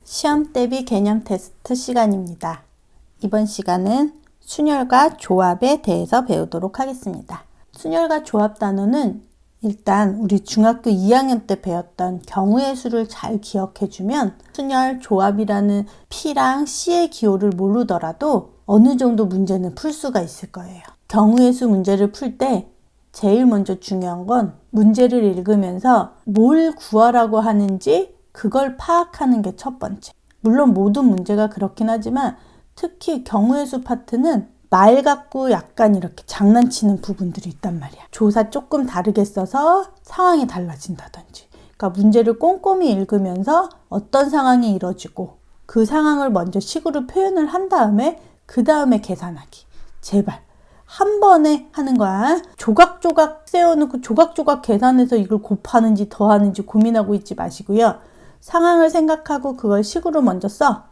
시험 대비 개념 테스트 시간입니다. 이번 시간은 순열과 조합에 대해서 배우도록 하겠습니다. 순열과 조합 단어는 일단 우리 중학교 2학년 때 배웠던 경우의 수를 잘 기억해주면 순열, 조합이라는 P랑 C의 기호를 모르더라도 어느 정도 문제는 풀 수가 있을 거예요. 경우의 수 문제를 풀 때 제일 먼저 중요한 건 문제를 읽으면서 뭘 구하라고 하는지 그걸 파악하는 게 첫 번째. 물론 모든 문제가 그렇긴 하지만 특히 경우의 수 파트는 말 갖고 약간 이렇게 장난치는 부분들이 있단 말이야. 조사 조금 다르게 써서 상황이 달라진다든지. 그러니까 문제를 꼼꼼히 읽으면서 어떤 상황이 이뤄지고 그 상황을 먼저 식으로 표현을 한 다음에 그 다음에 계산하기. 제발. 한 번에 하는 거야. 조각조각 세워놓고 조각조각 계산해서 이걸 곱하는지 더하는지 고민하고 있지 마시고요. 상황을 생각하고 그걸 식으로 먼저 써.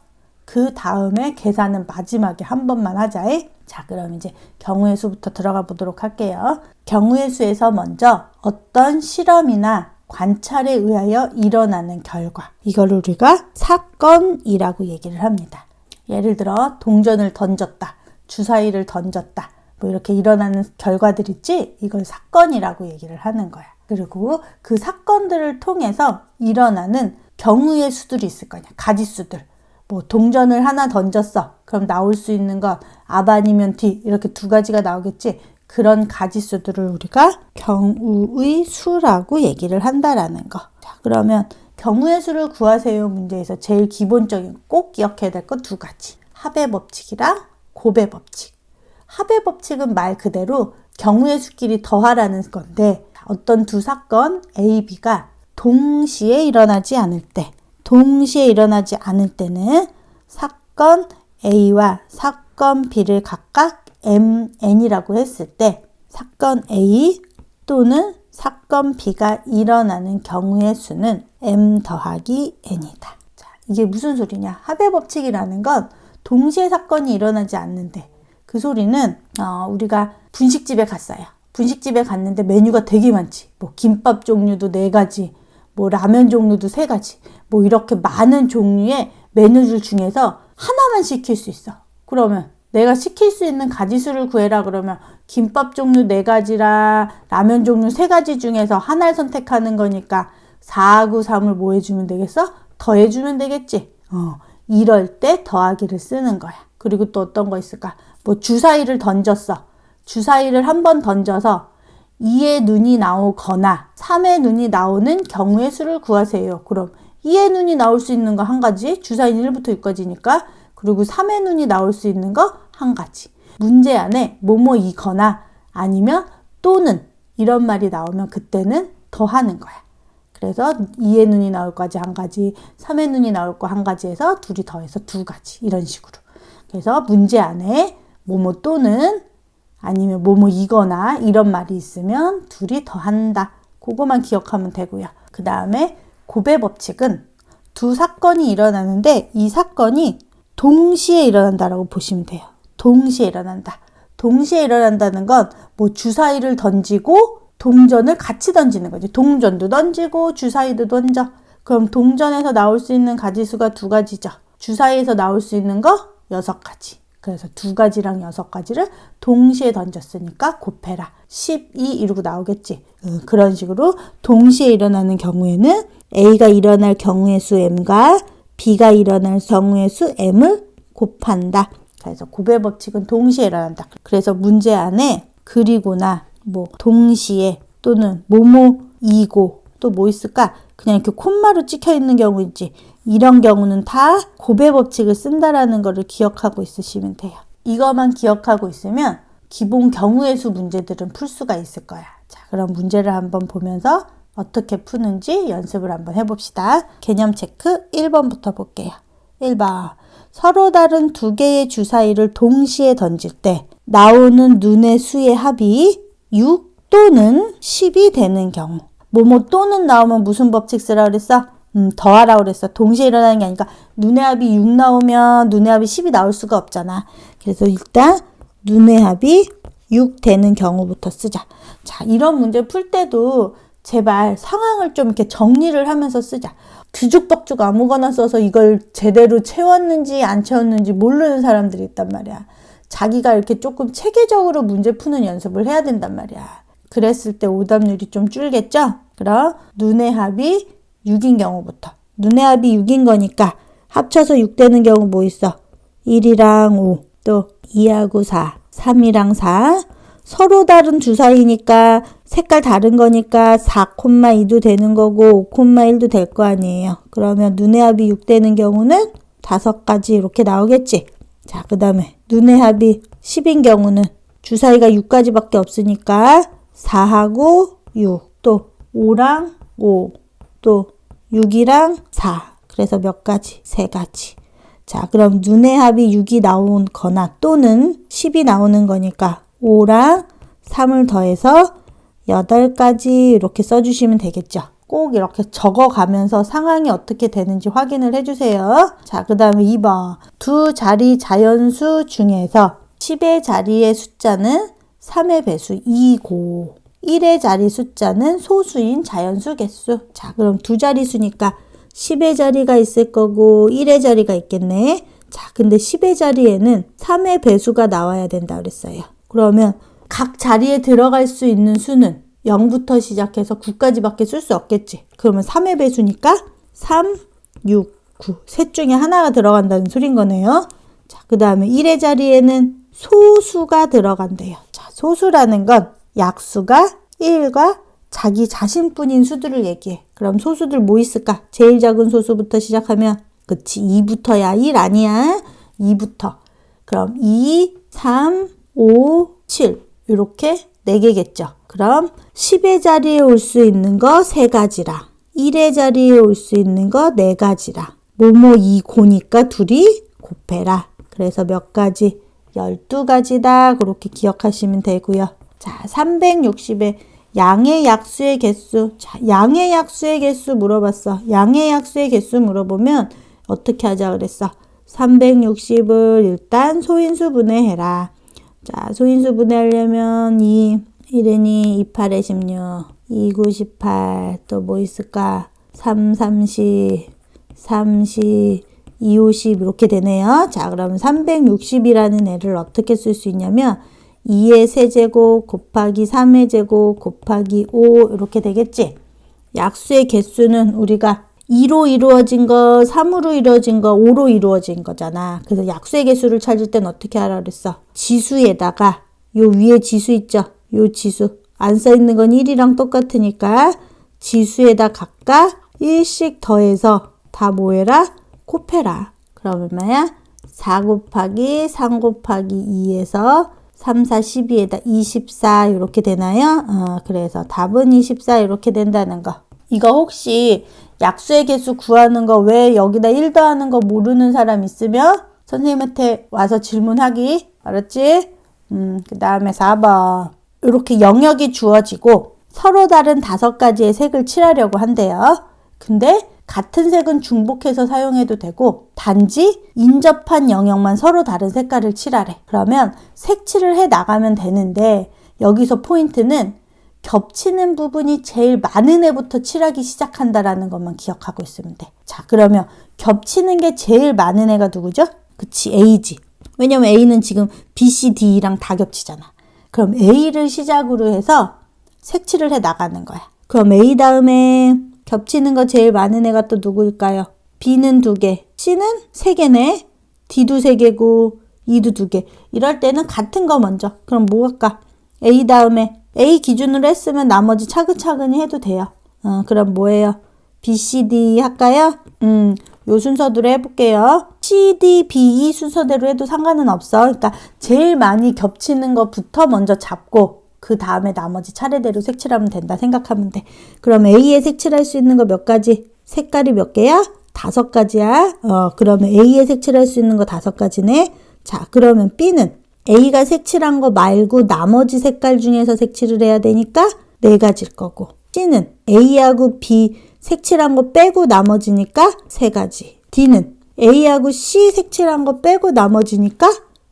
그 다음에 계산은 마지막에 한 번만 하자. 자, 그럼 이제 경우의 수부터 들어가 보도록 할게요. 경우의 수에서 먼저 어떤 실험이나 관찰에 의하여 일어나는 결과. 이걸 우리가 사건이라고 얘기를 합니다. 예를 들어 동전을 던졌다. 주사위를 던졌다. 뭐 이렇게 일어나는 결과들 있지? 이걸 사건이라고 얘기를 하는 거야. 그리고 그 사건들을 통해서 일어나는 경우의 수들이 있을 거냐. 가지수들. 뭐 동전을 하나 던졌어. 그럼 나올 수 있는 건 앞 아니면 뒤 이렇게 두 가지가 나오겠지. 그런 가지수들을 우리가 경우의 수라고 얘기를 한다라는 거. 자, 그러면 경우의 수를 구하세요 문제에서 제일 기본적인 꼭 기억해야 될 건 두 가지. 합의 법칙이랑 곱의 법칙. 합의 법칙은 말 그대로 경우의 수끼리 더하라는 건데 어떤 두 사건 A, B가 동시에 일어나지 않을 때는 사건 A와 사건 B를 각각 MN이라고 했을 때 사건 A 또는 사건 B가 일어나는 경우의 수는 M 더하기 N이다. 자, 이게 무슨 소리냐? 합의 법칙이라는 건 동시에 사건이 일어나지 않는데 그 소리는 우리가 분식집에 갔어요. 분식집에 갔는데 메뉴가 되게 많지. 뭐 김밥 종류도 4가지, 뭐 라면 종류도 3가지, 뭐 이렇게 많은 종류의 메뉴들 중에서 하나만 시킬 수 있어. 그러면 내가 시킬 수 있는 가지수를 구해라 그러면 김밥 종류 4가지라 라면 종류 3가지 중에서 하나를 선택하는 거니까 4하고 3을 뭐 해주면 되겠어? 더해주면 되겠지. 이럴 때 더하기를 쓰는 거야. 그리고 또 어떤 거 있을까? 뭐 주사위를 던졌어. 주사위를 한 번 던져서 2의 눈이 나오거나 3의 눈이 나오는 경우의 수를 구하세요. 그럼 2의 눈이 나올 수 있는 거 한 가지, 주사위는 1부터 6까지니까. 그리고 3의 눈이 나올 수 있는 거 한 가지. 문제 안에 뭐뭐이거나 아니면 또는 이런 말이 나오면 그때는 더하는 거야. 그래서 2의 눈이 나올 거지 한 가지, 3의 눈이 나올 거 한 가지 해서 둘이 더해서 2가지. 이런 식으로. 그래서 문제 안에 뭐뭐 또는 아니면 뭐뭐이거나 이런 말이 있으면 둘이 더한다. 그거만 기억하면 되고요. 그 다음에 곱의 법칙은 두 사건이 일어나는데 이 사건이 동시에 일어난다라고 보시면 돼요. 동시에 일어난다. 동시에 일어난다는 건 뭐 주사위를 던지고 동전을 같이 던지는 거지. 동전도 던지고 주사위도 던져. 그럼 동전에서 나올 수 있는 가지수가 2가지죠. 주사위에서 나올 수 있는 거 6가지. 그래서 2가지랑 6가지를 동시에 던졌으니까 곱해라. 12 이러고 나오겠지. 그런 식으로 동시에 일어나는 경우에는 A가 일어날 경우의 수 M과 B가 일어날 경우의 수 M을 곱한다. 그래서 곱의 법칙은 동시에 일어난다. 그래서 문제 안에 그리고나 뭐 동시에 또는 뭐뭐이고 또 뭐 있을까? 그냥 이렇게 콤마로 찍혀 있는 경우 있지. 이런 경우는 다 곱의 법칙을 쓴다라는 거를 기억하고 있으시면 돼요. 이것만 기억하고 있으면 기본 경우의 수 문제들은 풀 수가 있을 거야. 자, 그럼 문제를 한번 보면서 어떻게 푸는지 연습을 한번 해봅시다. 개념 체크 1번부터 볼게요. 1번. 서로 다른 2개의 주사위를 동시에 던질 때 나오는 눈의 수의 합이 6 또는 10이 되는 경우. 뭐뭐 또는 나오면 무슨 법칙 쓰라 그랬어? 더하라고 그랬어. 동시에 일어나는 게 아니니까 눈의 합이 6 나오면 눈의 합이 10이 나올 수가 없잖아. 그래서 일단 눈의 합이 6 되는 경우부터 쓰자. 자, 이런 문제 풀 때도 제발 상황을 좀 이렇게 정리를 하면서 쓰자. 뒤죽박죽 아무거나 써서 이걸 제대로 채웠는지 안 채웠는지 모르는 사람들이 있단 말이야. 자기가 이렇게 조금 체계적으로 문제 푸는 연습을 해야 된단 말이야. 그랬을 때 오답률이 좀 줄겠죠? 그럼 눈의 합이 6인 경우부터. 눈의 합이 6인 거니까 합쳐서 6 되는 경우 뭐 있어? 1이랑 5, 또 2하고 4, 3이랑 4. 서로 다른 주사위니까 색깔 다른 거니까 4,2도 되는 거고 5,1도 될 거 아니에요. 그러면 눈의 합이 6 되는 경우는 5가지 이렇게 나오겠지. 자, 그 다음에 눈의 합이 10인 경우는 주사위가 6가지밖에 없으니까 4하고 6, 또 5랑 5, 또 6이랑 4. 그래서 몇 가지? 3가지. 자, 그럼 눈의 합이 6이 나온 거나 또는 10이 나오는 거니까 5랑 3을 더해서 8가지 이렇게 써주시면 되겠죠. 꼭 이렇게 적어가면서 상황이 어떻게 되는지 확인을 해주세요. 자, 그 다음에 2번. 두 자리 자연수 중에서 10의 자리의 숫자는 3의 배수 2고 1의 자리 숫자는 소수인 자연수 개수. 자, 그럼 두 자리수니까 10의 자리가 있을 거고 1의 자리가 있겠네. 자, 근데 10의 자리에는 3의 배수가 나와야 된다 그랬어요. 그러면 각 자리에 들어갈 수 있는 수는 0부터 시작해서 9까지밖에 쓸 수 없겠지. 그러면 3의 배수니까 3, 6, 9. 셋 중에 하나가 들어간다는 소린 거네요. 자, 그 다음에 1의 자리에는 소수가 들어간대요. 자, 소수라는 건 약수가 1과 자기 자신뿐인 수들을 얘기해. 그럼 소수들 뭐 있을까? 제일 작은 소수부터 시작하면 그치 2부터야. 1 아니야. 2부터. 그럼 2, 3, 5, 7 이렇게 4개겠죠. 그럼 10의 자리에 올 수 있는 거 3가지랑 1의 자리에 올 수 있는 거 4가지랑 뭐뭐 2고니까 둘이 곱해라. 그래서 몇 가지? 12가지다. 그렇게 기억하시면 되고요. 자, 360에 양의 약수의 개수. 자, 양의 약수의 개수 물어봤어. 양의 약수의 개수 물어보면 어떻게 하자 그랬어? 360을 일단 소인수 분해해라. 자, 소인수 분해하려면 2, 1은 2, 2, 8에 16, 2, 9, 18, 또 뭐 있을까? 3, 30, 30, 2, 50 이렇게 되네요. 자, 그러면 360이라는 애를 어떻게 쓸 수 있냐면 2의 세제곱 곱하기 3의 제곱 곱하기 5 이렇게 되겠지. 약수의 개수는 우리가 2로 이루어진 거, 3으로 이루어진 거, 5로 이루어진 거잖아. 그래서 약수의 개수를 찾을 땐 어떻게 하라 그랬어? 지수에다가 요 위에 지수 있죠? 요 지수. 안 써있는 건 1이랑 똑같으니까 지수에다 각각 1씩 더해서 다 뭐해라? 곱해라. 그럼 얼마야? 4 곱하기 3 곱하기 2에서 3, 4, 12에다 24 이렇게 되나요? 그래서 답은 24 이렇게 된다는 거. 이거 혹시 약수의 개수 구하는 거 왜 여기다 1 더하는 거 모르는 사람 있으면 선생님한테 와서 질문하기. 알았지? 그 다음에 4번. 이렇게 영역이 주어지고 서로 다른 5가지의 색을 칠하려고 한대요. 근데 같은 색은 중복해서 사용해도 되고 단지 인접한 영역만 서로 다른 색깔을 칠하래. 그러면 색칠을 해 나가면 되는데 여기서 포인트는 겹치는 부분이 제일 많은 애부터 칠하기 시작한다라는 것만 기억하고 있으면 돼. 자, 그러면 겹치는 게 제일 많은 애가 누구죠? 그치, A지. 왜냐면 A는 지금 B, C, D랑 다 겹치잖아. 그럼 A를 시작으로 해서 색칠을 해 나가는 거야. 그럼 A 다음에 겹치는 거 제일 많은 애가 또 누구일까요? B는 2개, C는 3개네. D도 3개고 E도 2개. 이럴 때는 같은 거 먼저. 그럼 뭐 할까? A 다음에 A 기준으로 했으면 나머지 차근차근히 해도 돼요. 그럼 뭐예요? B, C, D 할까요? 요 순서대로 해볼게요. C, D, B, E 순서대로 해도 상관은 없어. 그러니까 제일 많이 겹치는 것부터 먼저 잡고 그 다음에 나머지 차례대로 색칠하면 된다 생각하면 돼. 그럼 A에 색칠할 수 있는 거 몇 가지? 색깔이 몇 개야? 5가지야. 그러면 A에 색칠할 수 있는 거 5가지네. 자, 그러면 B는 A가 색칠한 거 말고 나머지 색깔 중에서 색칠을 해야 되니까 4가지일 거고, C는 A하고 B 색칠한 거 빼고 나머지니까 3가지. D는 A하고 C 색칠한 거 빼고 나머지니까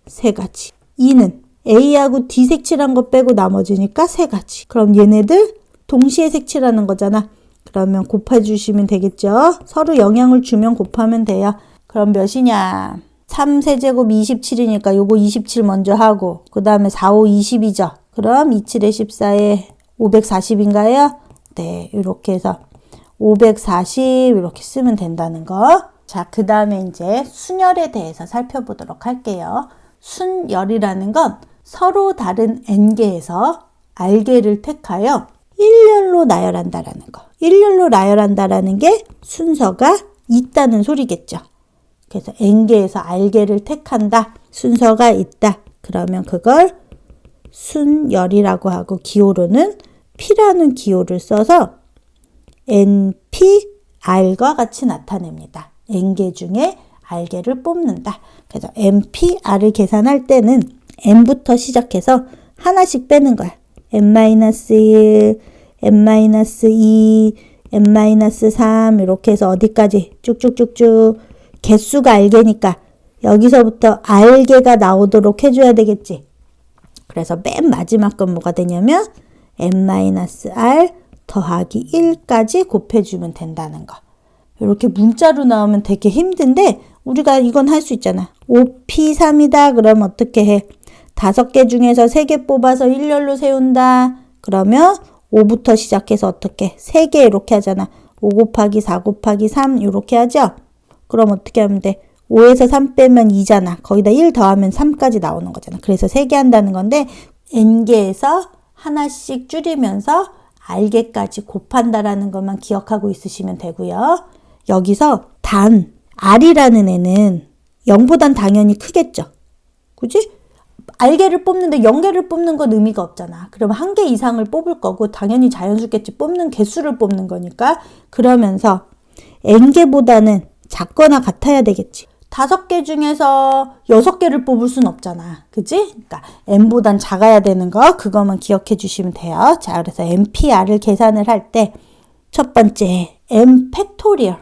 3가지. E는 A하고 D 색칠한 거 빼고 나머지니까 3가지. 그럼 얘네들 동시에 색칠하는 거잖아. 그러면 곱해주시면 되겠죠. 서로 영향을 주면 곱하면 돼요. 그럼 몇이냐? 3세제곱 27이니까 요거 27 먼저 하고 그 다음에 4, 5, 20이죠. 그럼 27에 14에 540인가요? 네, 이렇게 해서 540 이렇게 쓰면 된다는 거. 자, 그 다음에 이제 순열에 대해서 살펴보도록 할게요. 순열이라는 건 서로 다른 n개에서 r개를 택하여 일렬로 나열한다라는 거. 일렬로 나열한다라는 게 순서가 있다는 소리겠죠. 그래서 n개에서 r개를 택한다. 순서가 있다. 그러면 그걸 순열이라고 하고 기호로는 p라는 기호를 써서 np, r과 같이 나타냅니다. n개 중에 r개를 뽑는다. 그래서 np, r을 계산할 때는 n부터 시작해서 하나씩 빼는 거야. n-1, n-2, n-3 이렇게 해서 어디까지 쭉쭉쭉쭉 개수가 r개니까 여기서부터 r개가 나오도록 해줘야 되겠지. 그래서 맨 마지막 건 뭐가 되냐면 n-r 더하기 1까지 곱해주면 된다는 거. 이렇게 문자로 나오면 되게 힘든데 우리가 이건 할 수 있잖아. 5p3이다. 그럼 어떻게 해? 5개 중에서 3개 뽑아서 일렬로 세운다. 그러면 5부터 시작해서 어떻게? 3개 이렇게 하잖아. 5 곱하기 4 곱하기 3 이렇게 하죠? 그럼 어떻게 하면 돼? 5에서 3 빼면 2잖아. 거기다 1 더하면 3까지 나오는 거잖아. 그래서 3개 한다는 건데 n개에서 하나씩 줄이면서 r개까지 곱한다라는 것만 기억하고 있으시면 되고요. 여기서 단 r이라는 애는 0보단 당연히 크겠죠. 그지? r개를 뽑는데 0개를 뽑는 건 의미가 없잖아. 그럼 1개 이상을 뽑을 거고 당연히 자연수겠지. 뽑는 개수를 뽑는 거니까. 그러면서 n개보다는 작거나 같아야 되겠지. 5개 중에서 6개를 뽑을 순 없잖아. 그지? 그러니까 n보단 작아야 되는 거 그거만 기억해 주시면 돼요. 자, 그래서 npr을 계산을 할 때 첫 번째 n 팩토리얼.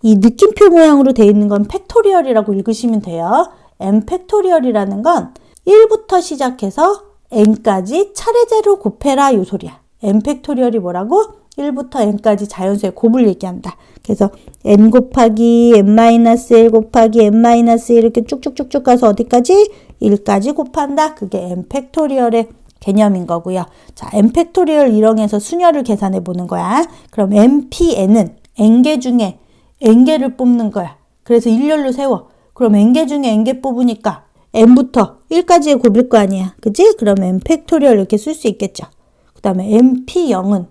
이 느낌표 모양으로 되어 있는 건 팩토리얼이라고 읽으시면 돼요. n 팩토리얼이라는 건 1부터 시작해서 n까지 차례대로 곱해라 요 소리야. n 팩토리얼이 뭐라고? 1부터 n까지 자연수의 곱을 얘기한다. 그래서 n 곱하기 n-1 곱하기 n-1 이렇게 쭉쭉쭉쭉 가서 어디까지? 1까지 곱한다. 그게 n 팩토리얼의 개념인 거고요. 자, n 팩토리얼 1형에서 순열을 계산해 보는 거야. 그럼 npn은 n개 중에 n개를 뽑는 거야. 그래서 일렬로 세워. 그럼 n개 중에 n개 뽑으니까 n부터 1까지의 곱일 거 아니야. 그치? 그럼 n 팩토리얼 이렇게 쓸 수 있겠죠. 그 다음에 np0은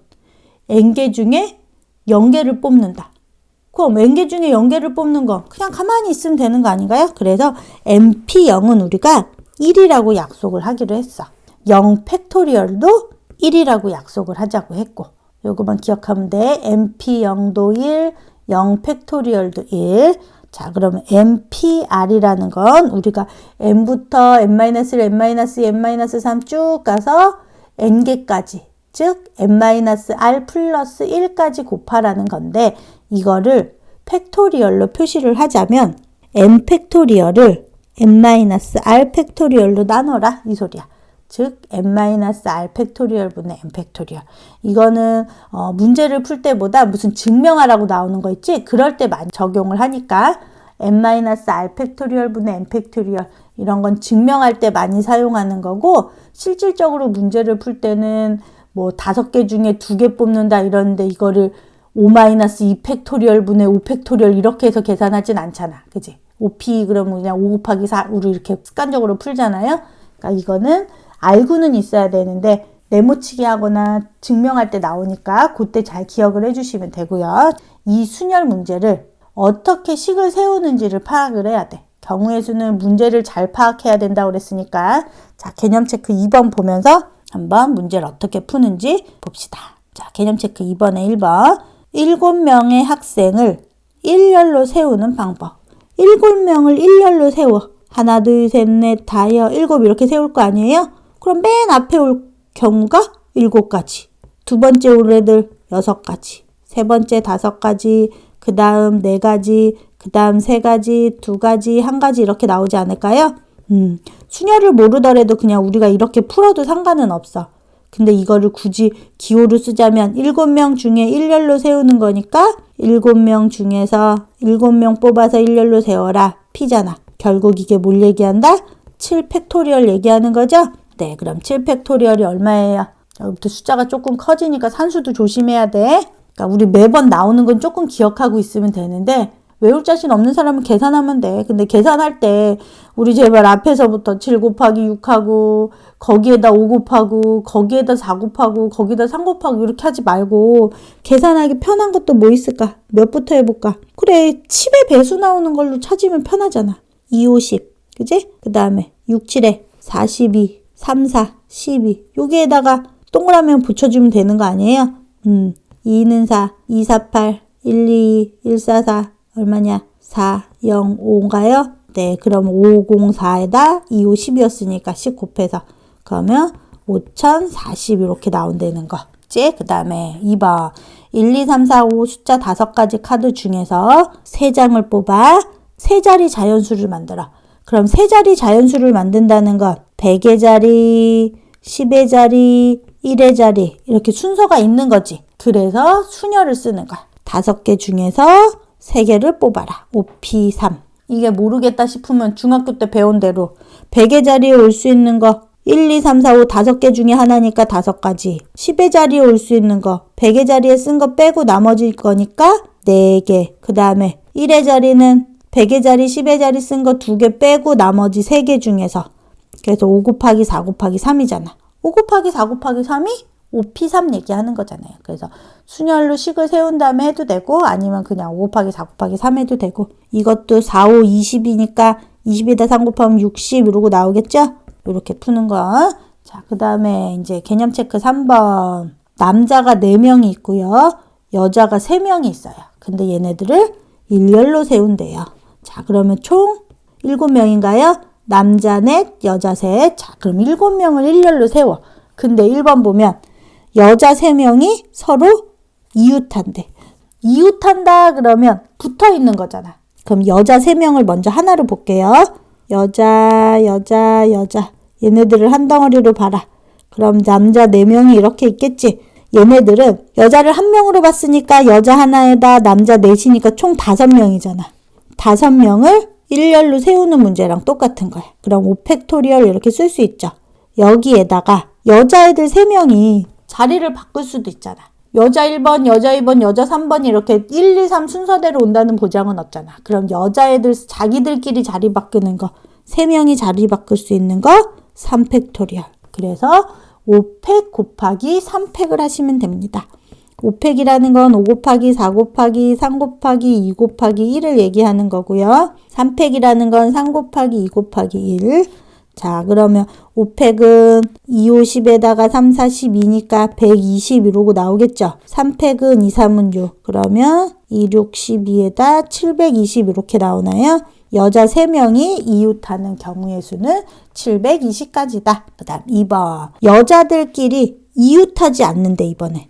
n개 중에 0개를 뽑는다. 그럼 n개 중에 0개를 뽑는 거 그냥 가만히 있으면 되는 거 아닌가요? 그래서 np0은 우리가 1이라고 약속을 하기로 했어. 0 팩토리얼도 1이라고 약속을 하자고 했고 요거만 기억하면 돼. np0도 1, 0 팩토리얼도 1. 자, 그러면 npr이라는 건 우리가 n부터 n-1, n-2, n-3 쭉 가서 n개까지 즉 n-r 플러스 1까지 곱하라는 건데 이거를 팩토리얼로 표시를 하자면 n 팩토리얼을 n-r 팩토리얼로 나눠라 이 소리야. 즉 n-r 팩토리얼 분의 n 팩토리얼. 이거는 문제를 풀 때보다 무슨 증명하라고 나오는 거 있지? 그럴 때 많이 적용을 하니까 n-r 팩토리얼 분의 n 팩토리얼 이런 건 증명할 때 많이 사용하는 거고 실질적으로 문제를 풀 때는 뭐 5개 중에 2개 뽑는다 이러는데 이거를 5-2 팩토리얼 분의 5 팩토리얼 이렇게 해서 계산하진 않잖아. 그지? 5p 그러면 그냥 5 곱하기 4으로 이렇게 습관적으로 풀잖아요. 그러니까 이거는 알고는 있어야 되는데 네모치기 하거나 증명할 때 나오니까 그때 잘 기억을 해주시면 되고요. 이 순열 문제를 어떻게 식을 세우는지를 파악을 해야 돼. 경우의 수는 문제를 잘 파악해야 된다고 그랬으니까 자, 개념 체크 2번 보면서 한번 문제를 어떻게 푸는지 봅시다. 자, 개념 체크 2번에 1번 7명의 학생을 일렬로 세우는 방법. 7명을 일렬로 세워. 하나, 둘, 셋, 넷, 다여, 7 이렇게 세울 거 아니에요? 그럼 맨 앞에 올 경우가 7가지. 두 번째 올 애들 6가지. 세 번째 5가지. 그 다음 4가지. 그 다음 3가지, 2가지, 1가지 이렇게 나오지 않을까요? 순열을 모르더라도 그냥 우리가 이렇게 풀어도 상관은 없어. 근데 이거를 굳이 기호로 쓰자면 7명 중에 일렬로 세우는 거니까 7명 중에서 7명 뽑아서 일렬로 세워라. P잖아. 결국 이게 뭘 얘기한다? 7팩토리얼 얘기하는 거죠? 네, 그럼 7팩토리얼이 얼마예요? 여기부터 숫자가 조금 커지니까 산수도 조심해야 돼. 그러니까 우리 매번 나오는 건 조금 기억하고 있으면 되는데 외울 자신 없는 사람은 계산하면 돼. 근데 계산할 때 우리 제발 앞에서부터 7 곱하기 6하고 거기에다 5 곱하고 거기에다 4 곱하고 거기에다 3 곱하고 이렇게 하지 말고 계산하기 편한 것도 뭐 있을까? 몇부터 해볼까? 그래, 10의 배수 나오는 걸로 찾으면 편하잖아. 2, 5, 10. 그지? 그 다음에 6, 7에 42, 3, 4, 12. 여기에다가 동그라미 붙여주면 되는 거 아니에요? 2는 4, 2, 4, 8, 1, 2, 1, 4, 4. 얼마냐? 4, 0, 5인가요? 네, 그럼 504에다 2, 5, 10이었으니까 10 곱해서 그러면 5040 이렇게 나온다는 거. 그 다음에 2번 1, 2, 3, 4, 5 숫자 5가지 카드 중에서 3장을 뽑아 3자리 자연수를 만들어. 그럼 3자리 자연수를 만든다는 건 100의 자리, 10의 자리, 1의 자리 이렇게 순서가 있는 거지. 그래서 수녀를 쓰는 거야. 5개 중에서 3개를 뽑아라. 5P3. 이게 모르겠다 싶으면 중학교 때 배운 대로 100의 자리에 올 수 있는 거 1, 2, 3, 4, 5 5개 중에 하나니까 5가지. 10의 자리에 올 수 있는 거 100의 자리에 쓴 거 빼고 나머지 거니까 4개. 그 다음에 1의 자리는 100의 자리, 10의 자리 쓴 거 2개 빼고 나머지 3개 중에서 그래서 5 곱하기 4 곱하기 3이잖아. 5 곱하기 4 곱하기 3이 5P3 얘기하는 거잖아요. 그래서 순열로 식을 세운 다음에 해도 되고 아니면 그냥 5 곱하기 4 곱하기 3 해도 되고 이것도 4, 5, 20이니까 20에다 3 곱하면 60 이러고 나오겠죠? 이렇게 푸는 거. 자, 그 다음에 이제 개념 체크 3번. 남자가 4명이 있고요. 여자가 3명이 있어요. 근데 얘네들을 일렬로 세운대요. 자, 그러면 총 7명인가요? 남자 넷, 여자 셋. 자, 그럼 7명을 일렬로 세워. 근데 1번 보면 여자 3명이 서로 이웃한대. 이웃한다 그러면 붙어 있는 거잖아. 그럼 여자 3명을 먼저 하나로 볼게요. 여자, 여자, 여자. 얘네들을 한 덩어리로 봐라. 그럼 남자 4명이 이렇게 있겠지. 얘네들은 여자를 1명으로 봤으니까 여자 하나에다 남자 넷이니까 총 5명이잖아. 5명을 일렬로 세우는 문제랑 똑같은 거야. 그럼 5팩토리얼 이렇게 쓸 수 있죠. 여기에다가 여자애들 3명이 자리를 바꿀 수도 있잖아. 여자 1번, 여자 2번, 여자 3번 이렇게 1, 2, 3 순서대로 온다는 보장은 없잖아. 그럼 여자애들 자기들끼리 자리 바꾸는 거 3명이 자리 바꿀 수 있는 거 3팩토리얼. 그래서 5팩 곱하기 3팩을 하시면 됩니다. 5팩이라는 건 5 곱하기 4 곱하기 3 곱하기 2 곱하기 1을 얘기하는 거고요. 3팩이라는 건 3 곱하기 2 곱하기 1. 자, 그러면 5팩은 2, 5, 10에다가 3, 4, 12니까 120 이러고 나오겠죠. 3팩은 2, 3은 6. 그러면 2, 6, 12에다 720 이렇게 나오나요? 여자 3명이 이웃하는 경우의 수는 720까지다. 그 다음 2번. 여자들끼리 이웃하지 않는데 이번엔.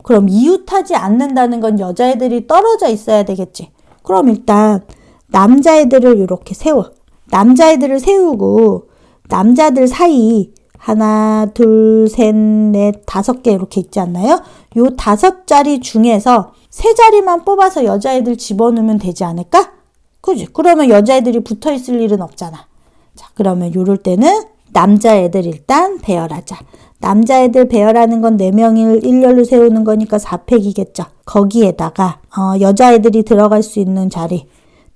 그럼 이웃하지 않는다는 건 여자애들이 떨어져 있어야 되겠지. 그럼 일단 남자애들을 이렇게 세워. 남자애들을 세우고 남자들 사이 하나, 둘, 셋, 넷, 5개 이렇게 있지 않나요? 요 5자리 중에서 3자리만 뽑아서 여자애들 집어넣으면 되지 않을까? 그지? 그러면 여자애들이 붙어 있을 일은 없잖아. 자, 그러면 요럴 때는 남자애들 일단 배열하자. 남자애들 배열하는 건 4명을 일렬로 세우는 거니까 4팩이겠죠. 거기에다가 여자애들이 들어갈 수 있는 자리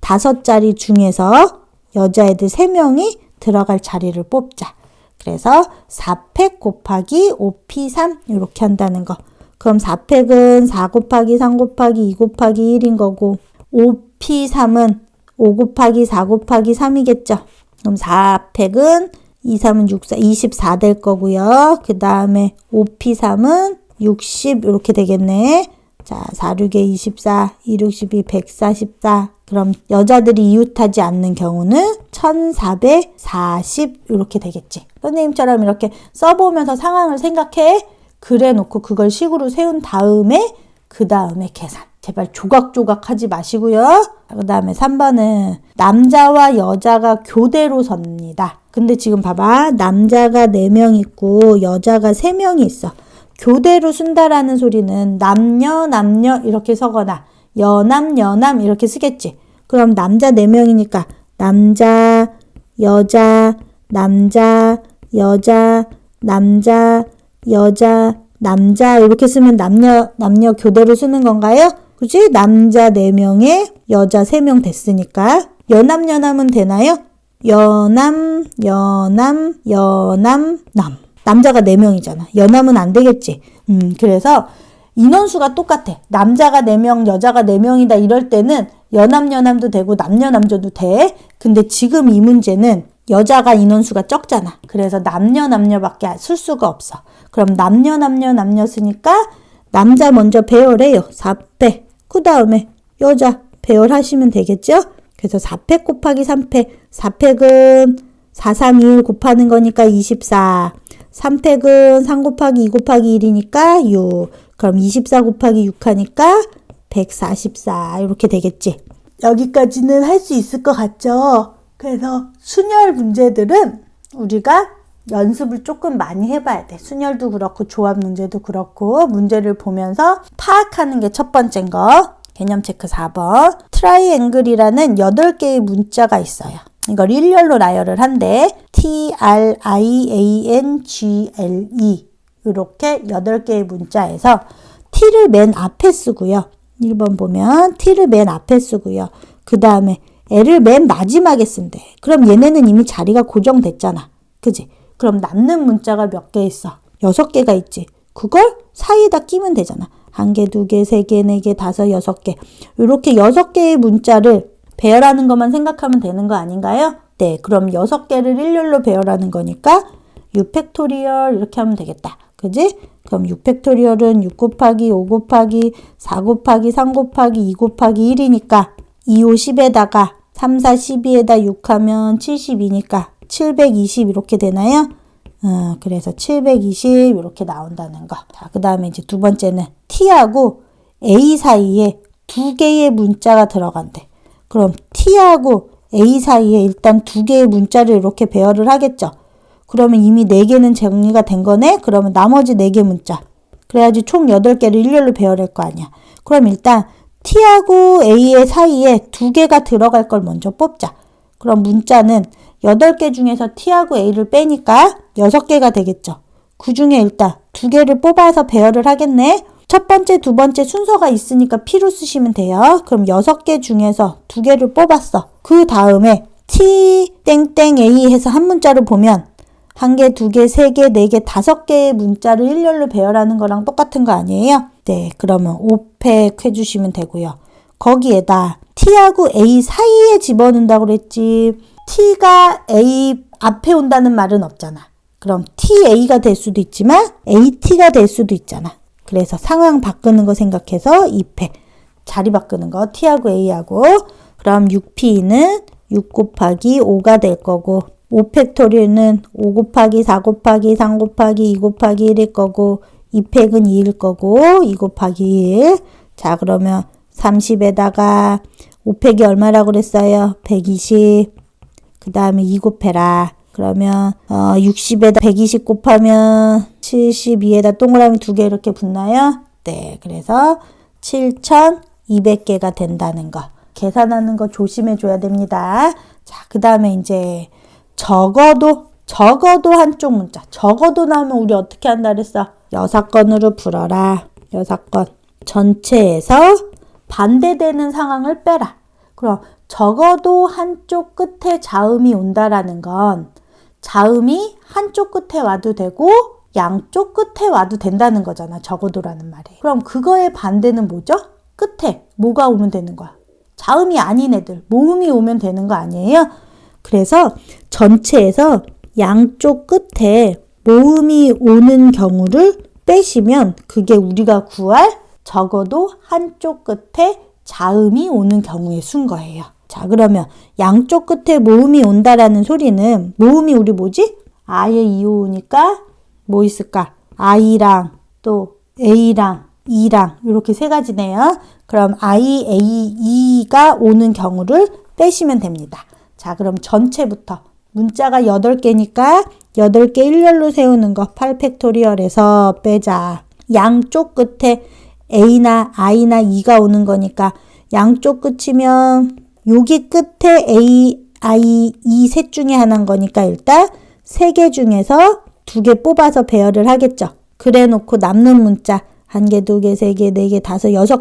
5자리 중에서 여자애들 3명이 들어갈 자리를 뽑자. 그래서 4팩 곱하기 5P3 이렇게 한다는 거. 그럼 4팩은 4 곱하기 3 곱하기 2 곱하기 1인 거고 5P3은 5 곱하기 4 곱하기 3이겠죠. 그럼 4팩은 2, 3은 6, 4, 24 될 거고요. 그 다음에 5P3은 60 이렇게 되겠네. 자, 4, 6에 24, 2, 6, 12, 144. 그럼 여자들이 이웃하지 않는 경우는 1440 이렇게 되겠지. 선생님처럼 이렇게 써보면서 상황을 생각해 그래 놓고 그걸 식으로 세운 다음에 그 다음에 계산. 제발 조각조각 하지 마시고요. 그 다음에 3번은 남자와 여자가 교대로 섭니다. 근데 지금 봐봐. 남자가 4명 있고 여자가 3명이 있어. 교대로 쓴다라는 소리는 남녀, 남녀 이렇게 서거나 여남, 여남 이렇게 쓰겠지. 그럼 남자 4명이니까 남자, 여자, 남자, 여자, 남자, 여자, 남자 이렇게 쓰면 남녀, 남녀 교대로 쓰는 건가요? 그치? 남자 4명에 여자 3명 됐으니까 여남, 여남은 되나요? 여남, 여남, 여남, 남. 남자가 4명이잖아. 여남은 안 되겠지. 그래서 인원수가 똑같아. 남자가 4명, 여자가 4명이다 이럴 때는 여남, 여남도 되고 남녀, 남녀도 돼. 근데 지금 이 문제는 여자가 인원수가 적잖아. 그래서 남녀, 남녀밖에 쓸 수가 없어. 그럼 남녀, 남녀, 남녀 쓰니까 남자 먼저 배열해요. 4패. 그 다음에 여자 배열하시면 되겠죠? 그래서 4패 곱하기 3패. 4패는 4, 3, 2, 1 곱하는 거니까 24. 3패는 3 곱하기 2 곱하기 1이니까 6. 그럼 24 곱하기 6 하니까 144 이렇게 되겠지. 여기까지는 할 수 있을 것 같죠? 그래서 순열 문제들은 우리가 연습을 조금 많이 해봐야 돼. 순열도 그렇고 조합 문제도 그렇고 문제를 보면서 파악하는 게 첫 번째인 거. 개념 체크 4번. 트라이앵글이라는 8개의 문자가 있어요. 이걸 일렬로 나열을 한대. triangle 이렇게 8개의 문자에서 t를 맨 앞에 쓰고요. 1번 보면 t를 맨 앞에 쓰고요. 그 다음에 l을 맨 마지막에 쓴대. 그럼 얘네는 이미 자리가 고정됐잖아. 그지? 그럼 남는 문자가 몇 개 있어? 6개가 있지. 그걸 사이에다 끼면 되잖아. 1개, 2개, 3개, 4개, 5, 6개. 이렇게 6개의 문자를 배열하는 것만 생각하면 되는 거 아닌가요? 네, 그럼 6개를 일렬로 배열하는 거니까 6팩토리얼 이렇게 하면 되겠다. 그지? 그럼 6팩토리얼은 6 곱하기 5 곱하기 4 곱하기 3 곱하기 2 곱하기 1이니까 2, 5, 10에다가 3, 4, 12에다 6 하면 72니까 720 이렇게 되나요? 그래서 720 이렇게 나온다는 거. 자, 그 다음에 이제 두 번째는 t하고 a 사이에 2개의 문자가 들어간대. 그럼 t하고 a 사이에 일단 2개의 문자를 이렇게 배열을 하겠죠. 그러면 이미 4개는 정리가 된 거네? 그러면 나머지 4개 문자. 그래야지 총 8개를 일렬로 배열할 거 아니야. 그럼 일단 t하고 a의 사이에 2개가 들어갈 걸 먼저 뽑자. 그럼 문자는 8개 중에서 t하고 a를 빼니까 6개가 되겠죠. 그 중에 일단 2개를 뽑아서 배열을 하겠네. 첫 번째, 두 번째 순서가 있으니까 P로 쓰시면 돼요. 그럼 6개 중에서 2개를 뽑았어. 그 다음에 T 땡땡 A 해서 한 문자로 보면 1개, 2개, 3개, 4개, 5개의 문자를 일렬로 배열하는 거랑 똑같은 거 아니에요? 네, 그러면 5팩 해주시면 되고요. 거기에다 T하고 A 사이에 집어넣는다고 그랬지. T가 A 앞에 온다는 말은 없잖아. 그럼 TA가 될 수도 있지만 AT가 될 수도 있잖아. 그래서 상황 바꾸는 거 생각해서 2패. 자리 바꾸는 거 T하고 A하고. 그럼 6P는 6 곱하기 5가 될 거고 5팩토리는 5 곱하기 4 곱하기 3 곱하기 2 곱하기 1일 거고 2팩은 2일 거고 2 곱하기 1. 자, 그러면 30에다가 5팩이 얼마라고 그랬어요? 120. 그 다음에 2 곱해라. 그러면 60에다 120 곱하면 72에다 동그라미 2개 이렇게 붙나요? 네, 그래서 7200개가 된다는 거. 계산하는 거 조심해 줘야 됩니다. 자, 그 다음에 이제 적어도 한쪽 문자. 적어도 나오면 우리 어떻게 한다 그랬어? 6건으로 풀어라. 6건. 전체에서 반대되는 상황을 빼라. 그럼 적어도 한쪽 끝에 자음이 온다라는 건 자음이 한쪽 끝에 와도 되고 양쪽 끝에 와도 된다는 거잖아. 적어도라는 말이. 그럼 그거의 반대는 뭐죠? 끝에 뭐가 오면 되는 거야? 자음이 아닌 애들, 모음이 오면 되는 거 아니에요? 그래서 전체에서 양쪽 끝에 모음이 오는 경우를 빼시면 그게 우리가 구할 적어도 한쪽 끝에 자음이 오는 경우의 수인 거예요. 자, 그러면 양쪽 끝에 모음이 온다라는 소리는 모음이 우리 뭐지? 아예 이오니까 뭐 있을까? I랑 또 A랑 E랑 이렇게 세 가지네요. 그럼 I, A, E가 오는 경우를 빼시면 됩니다. 자, 그럼 전체부터 문자가 8개니까 8개 일렬로 세우는 거 8팩토리얼에서 빼자. 양쪽 끝에 A나 I나 E가 오는 거니까 양쪽 끝이면 여기 끝에 A, I, E 셋 중에 하나인 거니까 일단 3개 중에서 2개 뽑아서 배열을 하겠죠. 그래 놓고 남는 문자 1개, 2개, 3개, 4개, 5,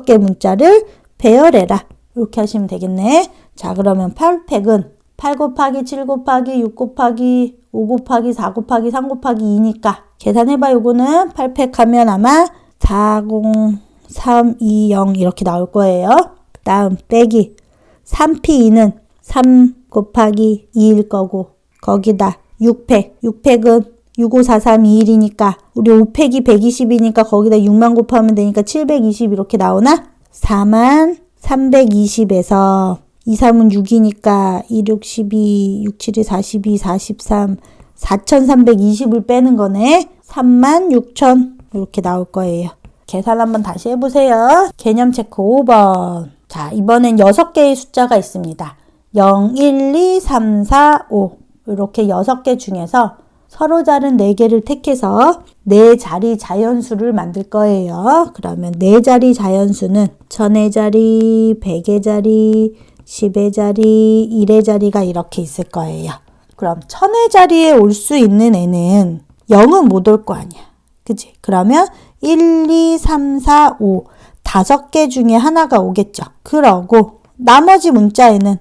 6개 문자를 배열해라. 이렇게 하시면 되겠네. 자, 그러면 8팩은 8 곱하기 7 곱하기 6 곱하기 5 곱하기 4 곱하기 3 곱하기 2니까 계산해봐. 요거는 8팩 하면 아마 40320 이렇게 나올 거예요. 그 다음 빼기 3P2는 3 곱하기 2일 거고 거기다 6팩 6팩은 654321이니까 우리 5팩이 120이니까 거기다 6만 곱하면 되니까 720 이렇게 나오나? 4만 320에서 2, 3은 6이니까 2, 6, 12, 6, 7이 42, 43, 4,320을 빼는 거네. 36,000 이렇게 나올 거예요. 계산 한번 다시 해보세요. 개념 체크 5번. 자, 이번엔 6개의 숫자가 있습니다. 0, 1, 2, 3, 4, 5 이렇게 6개 중에서 서로 다른 4개를 택해서 4자리 자연수를 만들 거예요. 그러면 4자리 자연수는 1000의 자리, 100의 자리, 10의 자리, 1의 자리가 이렇게 있을 거예요. 그럼 1000의 자리에 올 수 있는 애는 0은 못 올 거 아니야. 그치? 그러면 1, 2, 3, 4, 5 5개 중에 하나가 오겠죠. 그러고 나머지 문자에는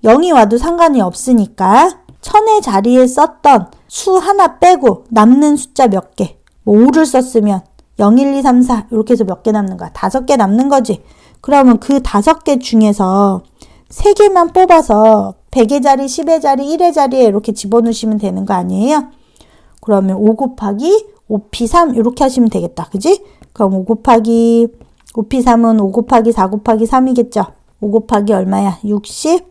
0이 와도 상관이 없으니까 1000의 자리에 썼던 수 하나 빼고 남는 숫자 몇 개. 뭐 5를 썼으면 0, 1, 2, 3, 4 이렇게 해서 몇 개 남는 거야? 5개 남는 거지. 그러면 그 5개 중에서 3개만 뽑아서 100의 자리, 10의 자리, 1의 자리에 이렇게 집어넣으시면 되는 거 아니에요? 그러면 5 곱하기 5P3 이렇게 하시면 되겠다. 그지? 그럼 5 곱하기 5P3은 5 곱하기 4 곱하기 3이겠죠? 5 곱하기 얼마야? 60?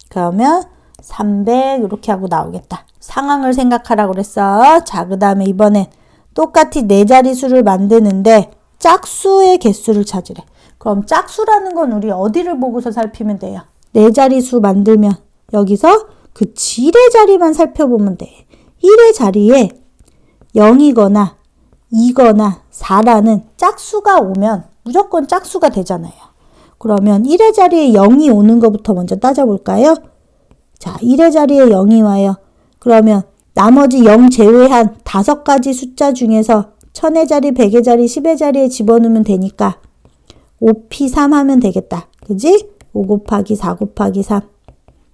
그러면 300 이렇게 하고 나오겠다. 상황을 생각하라고 그랬어. 자, 그 다음에 이번엔 똑같이 4자리 수를 만드는데 짝수의 개수를 찾으래. 그럼 짝수라는 건 우리 어디를 보고서 살피면 돼요? 4자리 수 만들면 여기서 그 1의 자리만 살펴보면 돼. 1의 자리에 0이거나 2거나 4라는 짝수가 오면 무조건 짝수가 되잖아요. 그러면 1의 자리에 0이 오는 것부터 먼저 따져볼까요? 자, 1의 자리에 0이 와요. 그러면 나머지 0 제외한 5가지 숫자 중에서 1000의 자리, 100의 자리, 10의 자리에 집어넣으면 되니까 5P3 하면 되겠다. 그지? 5 곱하기 4 곱하기 3.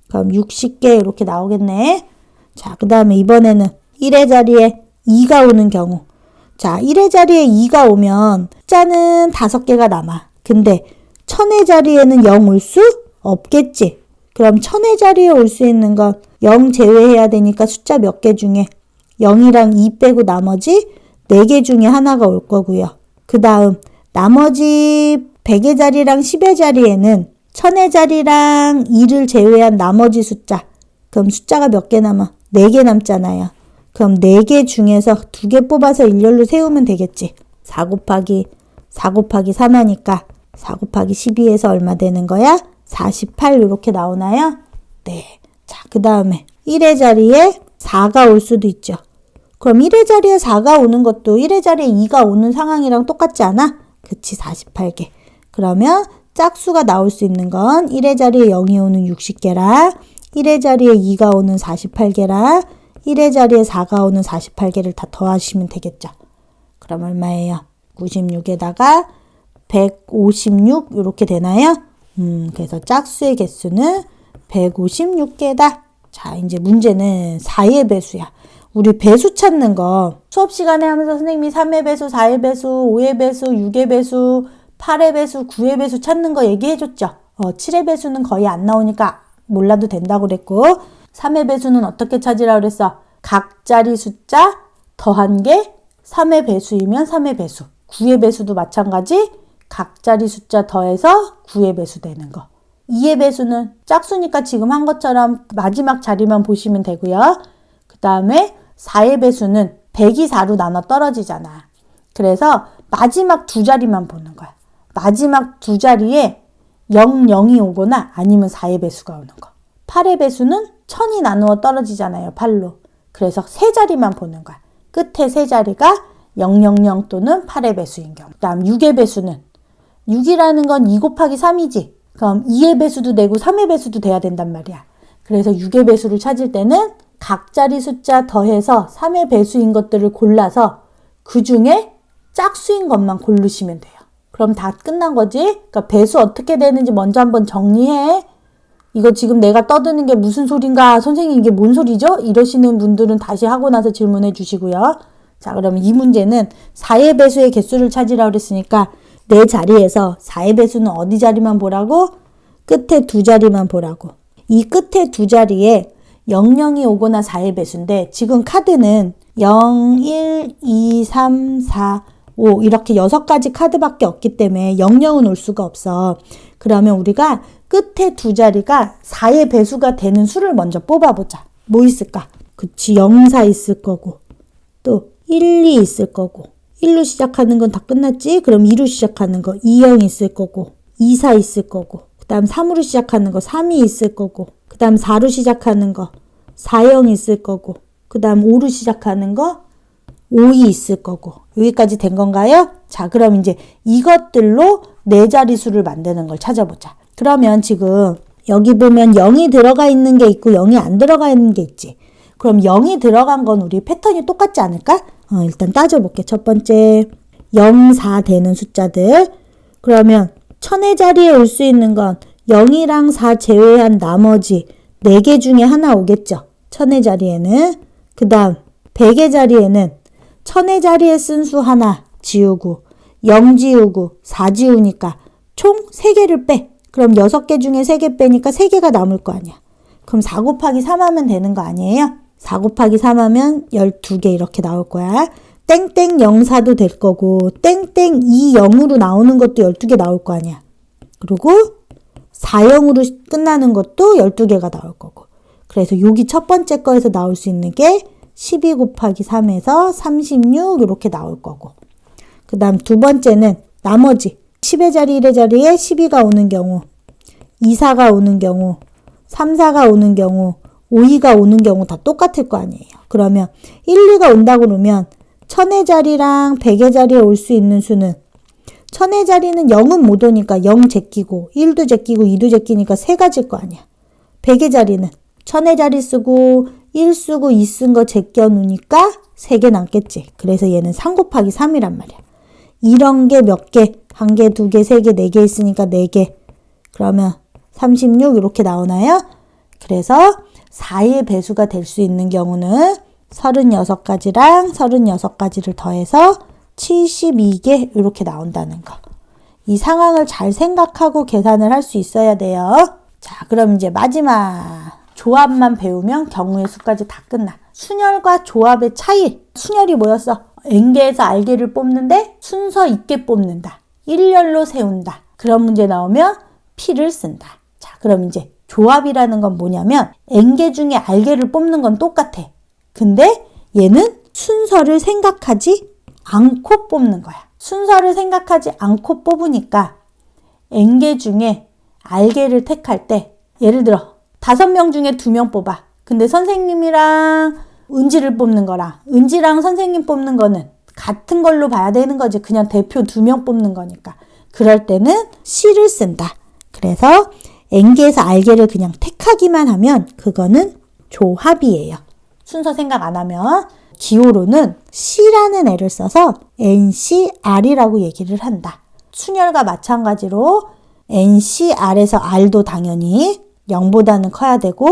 그럼 60개 이렇게 나오겠네. 자, 그 다음에 이번에는 1의 자리에 2가 오는 경우. 자, 1의 자리에 2가 오면 숫자는 5개가 남아. 근데 1000의 자리에는 0 올 수 없겠지. 그럼 1000의 자리에 올 수 있는 건 0 제외해야 되니까 숫자 몇 개 중에 0이랑 2 빼고 나머지 4개 중에 하나가 올 거고요. 그 다음 나머지 100의 자리랑 10의 자리에는 1000의 자리랑 2를 제외한 나머지 숫자. 그럼 숫자가 몇 개 남아? 4개 남잖아요. 그럼 4개 중에서 2개 뽑아서 일렬로 세우면 되겠지. 4 곱하기 3 하니까 4 곱하기 12에서 얼마 되는 거야? 48 이렇게 나오나요? 네. 자, 그 다음에 1의 자리에 4가 올 수도 있죠. 그럼 1의 자리에 4가 오는 것도 1의 자리에 2가 오는 상황이랑 똑같지 않아? 그치, 48개. 그러면 짝수가 나올 수 있는 건 1의 자리에 0이 오는 60개랑 1의 자리에 2가 오는 48개랑 1의 자리에 4가 오는 48개를 다 더하시면 되겠죠. 그럼 얼마예요? 96에다가 156 이렇게 되나요? 그래서 짝수의 개수는 156개다. 자, 이제 문제는 4의 배수야. 우리 배수 찾는 거 수업 시간에 하면서 선생님이 3의 배수, 4의 배수, 5의 배수, 6의 배수, 8의 배수, 9의 배수 찾는 거 얘기해 줬죠. 7의 배수는 거의 안 나오니까 몰라도 된다고 그랬고 3의 배수는 어떻게 찾으라고 그랬어? 각 자리 숫자 더한 게 3의 배수이면 3의 배수. 9의 배수도 마찬가지. 각 자리 숫자 더해서 9의 배수 되는 거. 2의 배수는 짝수니까 지금 한 것처럼 마지막 자리만 보시면 되고요. 그 다음에 4의 배수는 100이 4로 나눠 떨어지잖아. 그래서 마지막 2자리만 보는 거야. 마지막 2자리에 0, 0이 오거나 아니면 4의 배수가 오는 거. 8의 배수는 1000이 나누어 떨어지잖아요. 8로. 그래서 세 자리만 보는 거야. 끝에 세 자리가 000 또는 8의 배수인 경우. 그 다음 6의 배수는 6이라는 건 2 곱하기 3이지. 그럼 2의 배수도 되고 3의 배수도 돼야 된단 말이야. 그래서 6의 배수를 찾을 때는 각 자리 숫자 더해서 3의 배수인 것들을 골라서 그 중에 짝수인 것만 고르시면 돼요. 그럼 다 끝난 거지? 그러니까 배수 어떻게 되는지 먼저 한번 정리해. 이거 지금 내가 떠드는 게 무슨 소린가? 선생님 이게 뭔 소리죠? 이러시는 분들은 다시 하고 나서 질문해 주시고요. 자, 그러면 이 문제는 4의 배수의 개수를 찾으라고 그랬으니까 내 자리에서 4의 배수는 어디 자리만 보라고? 끝에 두 자리만 보라고. 이 끝에 두 자리에 00이 오거나 4의 배수인데 지금 카드는 0, 1, 2, 3, 4, 5 이렇게 6가지 카드밖에 없기 때문에 00은 올 수가 없어. 그러면 우리가 끝에 두 자리가 4의 배수가 되는 수를 먼저 뽑아보자. 뭐 있을까? 그치, 0, 4 있을 거고 또 1, 2 있을 거고 1로 시작하는 건 다 끝났지? 그럼 2로 시작하는 거 2, 0 있을 거고 2, 4 있을 거고 그 다음 3으로 시작하는 거 3, 2 있을 거고 그 다음 4로 시작하는 거 4, 0 있을 거고 그 다음 5로 시작하는 거 5, 2 있을 거고 여기까지 된 건가요? 자, 그럼 이제 이것들로 네 자리수를 만드는 걸 찾아보자. 그러면 지금 여기 보면 0이 들어가 있는 게 있고 0이 안 들어가 있는 게 있지. 그럼 0이 들어간 건 우리 패턴이 똑같지 않을까? 일단 따져볼게. 첫 번째 0, 4 되는 숫자들. 그러면 1000의 자리에 올 수 있는 건 0이랑 4 제외한 나머지 4개 중에 하나 오겠죠. 1000의 자리에는. 그 다음 100의 자리에는 1000의 자리에 쓴 수 하나 지우고 0 지우고 4 지우니까 총 3개를 빼. 그럼 6개 중에 3개 빼니까 3개가 남을 거 아니야. 그럼 4 곱하기 3 하면 되는 거 아니에요? 4 곱하기 3 하면 12개 이렇게 나올 거야. 땡땡 04도 될 거고 땡땡 20으로 나오는 것도 12개 나올 거 아니야. 그리고 40으로 끝나는 것도 12개가 나올 거고. 그래서 여기 첫 번째 거에서 나올 수 있는 게 12 곱하기 3에서 36 이렇게 나올 거고. 그 다음 두 번째는 나머지 10의 자리 1의 자리에 12가 오는 경우 2, 4가 오는 경우 3, 4가 오는 경우 5, 2가 오는 경우 다 똑같을 거 아니에요. 그러면 1, 2가 온다고 그러면 1000의 자리랑 100의 자리에 올 수 있는 수는 1000의 자리는 0은 못 오니까 0 제끼고 1도 제끼고 2도 제끼니까 3가지일 거 아니야. 100의 자리는 1000의 자리 쓰고 1 쓰고 2 쓴 거 제껴 놓으니까 3개 남겠지. 그래서 얘는 3 곱하기 3이란 말이야. 이런 게 몇 개? 1개, 2개, 3개, 4개 있으니까 4개. 그러면 36 이렇게 나오나요? 그래서 4의 배수가 될 수 있는 경우는 36가지랑 36가지를 더해서 72개 이렇게 나온다는 거. 이 상황을 잘 생각하고 계산을 할 수 있어야 돼요. 자, 그럼 이제 마지막 조합만 배우면 경우의 수까지 다 끝나. 순열과 조합의 차이. 순열이 뭐였어? N개에서 R개를 뽑는데 순서 있게 뽑는다. 일렬로 세운다. 그런 문제 나오면 P를 쓴다. 자, 그럼 이제 조합이라는 건 뭐냐면 N개 중에 R개를 뽑는 건 똑같아. 근데 얘는 순서를 생각하지 않고 뽑는 거야. 순서를 생각하지 않고 뽑으니까 N개 중에 R개를 택할 때 예를 들어 5명 중에 2명 뽑아. 근데 선생님이랑 은지를 뽑는 거랑 은지랑 선생님 뽑는 거는 같은 걸로 봐야 되는 거지. 그냥 대표 2명 뽑는 거니까. 그럴 때는 C를 쓴다. 그래서 N개에서 R개를 그냥 택하기만 하면 그거는 조합이에요. 순서 생각 안 하면 기호로는 C라는 애를 써서 NCR이라고 얘기를 한다. 순열과 마찬가지로 NCR에서 R도 당연히 0보다는 커야 되고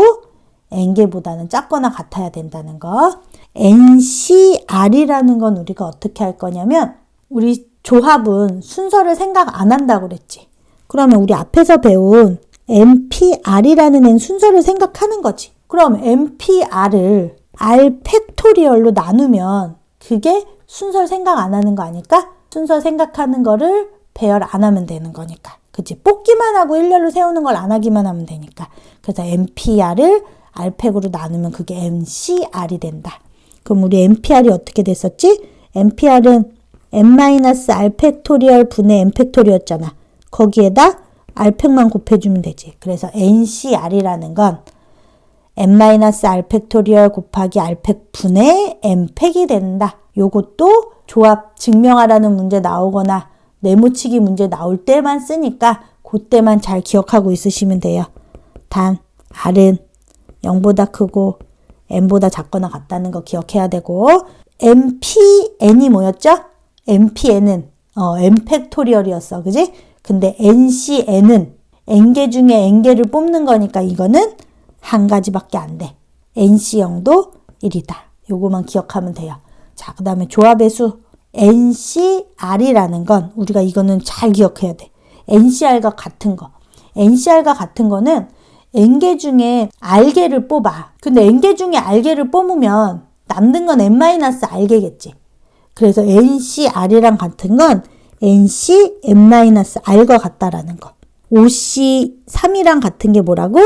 N개보다는 작거나 같아야 된다는 거. NCR이라는 건 우리가 어떻게 할 거냐면 우리 조합은 순서를 생각 안 한다고 그랬지. 그러면 우리 앞에서 배운 NPR이라는 애는 순서를 생각하는 거지. 그럼 NPR을 R 팩토리얼로 나누면 그게 순서를 생각 안 하는 거 아닐까? 순서 생각하는 거를 배열 안 하면 되는 거니까. 그치? 뽑기만 하고 일렬로 세우는 걸 안 하기만 하면 되니까. 그래서 NPR을 R팩으로 나누면 그게 NCR이 된다. 그럼 우리 NPR이 어떻게 됐었지? NPR은 N-R 팩토리얼 분의 N 팩토리였잖아. 거기에다 R팩만 곱해주면 되지. 그래서 NCR이라는 건 n-r 팩토리얼 곱하기 r팩 분의 n팩이 된다. 요것도 조합 증명하라는 문제 나오거나 네모치기 문제 나올 때만 쓰니까 그때만 잘 기억하고 있으시면 돼요. 단 r은 0보다 크고 n보다 작거나 같다는 거 기억해야 되고 npn이 뭐였죠? npn은 n팩토리얼이었어. 그지? 근데 ncn은 n개 중에 n개를 뽑는 거니까 이거는 한 가지밖에 안 돼. NC0도 1이다. 요거만 기억하면 돼요. 자, 그 다음에 조합의 수 NCR이라는 건 우리가 이거는 잘 기억해야 돼. NCR과 같은 거. NCR과 같은 거는 N개 중에 R개를 뽑아. 근데 N개 중에 R개를 뽑으면 남는 건 N-R개겠지. 그래서 NCR이랑 같은 건 NC-N-R과 같다라는 거. OC3이랑 같은 게 뭐라고?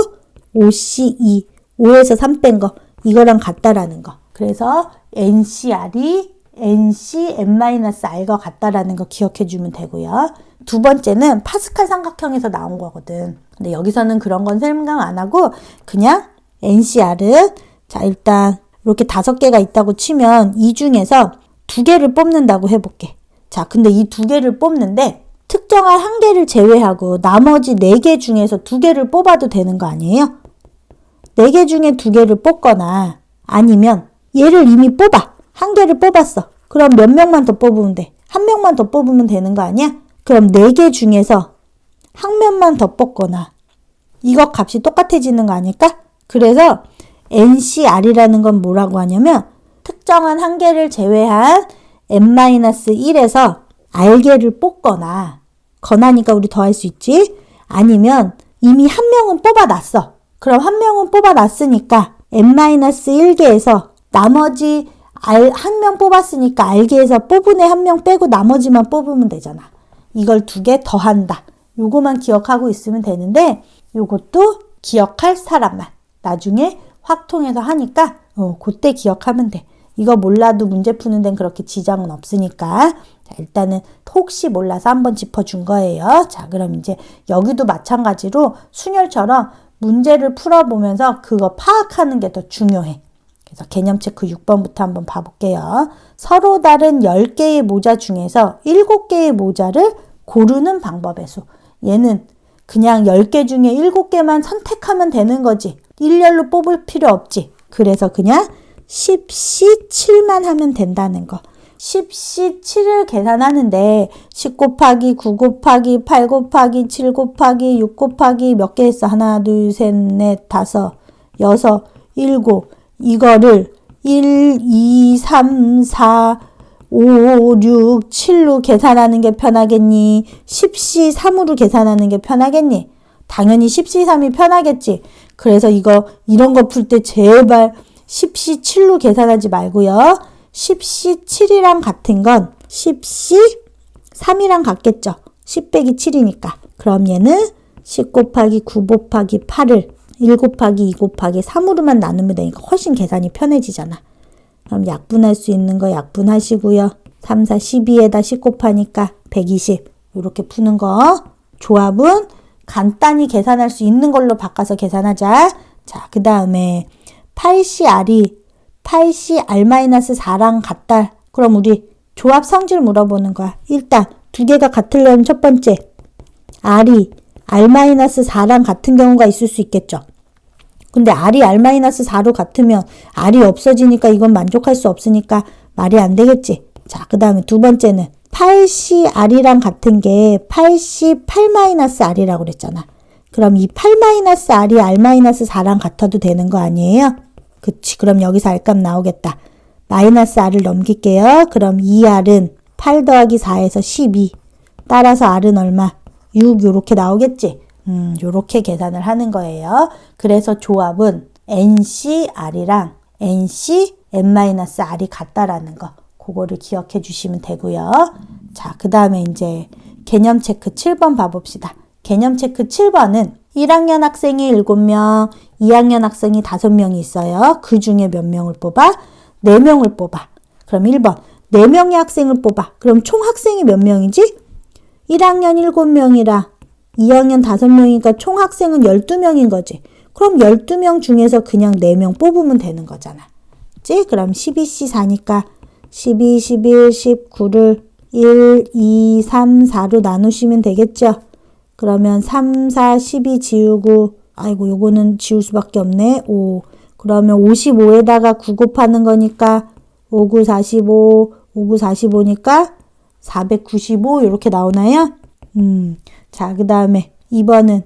OC2, 5에서 3 뺀 거, 이거랑 같다라는 거. 그래서 NCR이 NC-N-R과 같다라는 거 기억해 주면 되고요. 두 번째는 파스칼 삼각형에서 나온 거거든. 근데 여기서는 그런 건 설명 안 하고 그냥 NCR은 자 일단 이렇게 5개가 있다고 치면 이 중에서 2개를 뽑는다고 해볼게. 자 근데 이 2개를 뽑는데 특정한 1개를 제외하고 나머지 4개 중에서 2개를 뽑아도 되는 거 아니에요? 4개 중에 2개를 뽑거나 아니면 얘를 이미 뽑아. 1개를 뽑았어. 그럼 몇 명만 더 뽑으면 돼? 1명만 더 뽑으면 되는 거 아니야? 그럼 4개 중에서 1명만 더 뽑거나 이거 값이 똑같아지는 거 아닐까? 그래서 NCR이라는 건 뭐라고 하냐면 특정한 1개를 제외한 n-1에서 R개를 뽑거나 건하니까 우리 더 할 수 있지? 아니면 이미 1명은 뽑아놨어. 그럼 1명은 뽑아놨으니까 n-1개에서 나머지 1명 뽑았으니까 R개에서 뽑은 애 1명 빼고 나머지만 뽑으면 되잖아. 이걸 2개 더한다. 요거만 기억하고 있으면 되는데 요것도 기억할 사람만. 나중에 확통해서 하니까 그때 기억하면 돼. 이거 몰라도 문제 푸는 데는 그렇게 지장은 없으니까. 자, 일단은 혹시 몰라서 한번 짚어준 거예요. 자, 그럼 이제 여기도 마찬가지로 순열처럼 문제를 풀어보면서 그거 파악하는 게 더 중요해. 그래서 개념 체크 6번부터 한번 봐볼게요. 서로 다른 10개의 모자 중에서 7개의 모자를 고르는 방법의 수. 얘는 그냥 10개 중에 7개만 선택하면 되는 거지. 일렬로 뽑을 필요 없지. 그래서 그냥 10C7만 하면 된다는 거. 10C7을 계산하는데 10 곱하기 9 곱하기 8 곱하기 7 곱하기 6 곱하기 몇 개 했어? 하나, 둘, 셋, 넷, 다섯, 여섯, 일곱. 이거를 1, 2, 3, 4, 5, 6, 7로 계산하는 게 편하겠니? 10C3으로 계산하는 게 편하겠니? 당연히 10C3이 편하겠지. 그래서 이런 거 풀 때 제발 10C7로 계산하지 말고요. 10C7이랑 같은 건 10C3이랑 같겠죠. 10 빼기 7이니까. 그럼 얘는 10 곱하기 9 곱하기 8을 1 곱하기 2 곱하기 3으로만 나누면 되니까 훨씬 계산이 편해지잖아. 그럼 약분할 수 있는 거 약분하시고요. 3, 4, 12에다 10 곱하니까 120. 이렇게 푸는 거. 조합은 간단히 계산할 수 있는 걸로 바꿔서 계산하자. 자, 그 다음에 8CR이 8CR-4랑 같다. 그럼 우리 조합 성질 물어보는 거야. 일단 2개가 같으려면 첫 번째 R이 R-4랑 같은 경우가 있을 수 있겠죠. 근데 R이 R-4로 같으면 R이 없어지니까 이건 만족할 수 없으니까 말이 안 되겠지. 자, 그 다음에 두 번째는 8CR이랑 같은 게 8C8-R이라고 그랬잖아. 그럼 이 8-R이 R-4랑 같아도 되는 거 아니에요? 그치. 그럼 여기서 R값 나오겠다. 마이너스 R을 넘길게요. 그럼 2R은 8 더하기 4에서 12. 따라서 R은 얼마? 6 요렇게 나오겠지. 요렇게 계산을 하는 거예요. 그래서 조합은 NCR이랑 NC-N-R이 같다라는 거. 그거를 기억해 주시면 되고요. 자, 그 다음에 이제 개념 체크 7번 봐봅시다. 개념 체크 7번은 1학년 학생이 7명, 2학년 학생이 5명이 있어요. 그 중에 몇 명을 뽑아? 4명을 뽑아. 그럼 1번 4명의 학생을 뽑아. 그럼 총 학생이 몇 명이지? 1학년 7명이라 2학년 5명이니까 총 학생은 12명인 거지. 그럼 12명 중에서 그냥 4명 뽑으면 되는 거잖아. 그치? 그럼 12C 4니까 12, 11, 19를 1, 2, 3, 4로 나누시면 되겠죠? 그러면 3, 4, 12 지우고 아이고 요거는 지울 수밖에 없네. 5. 그러면 55에다가 9 곱하는 거니까 5, 9, 45, 5, 9, 45니까 495 이렇게 나오나요? 자, 그 다음에 2번은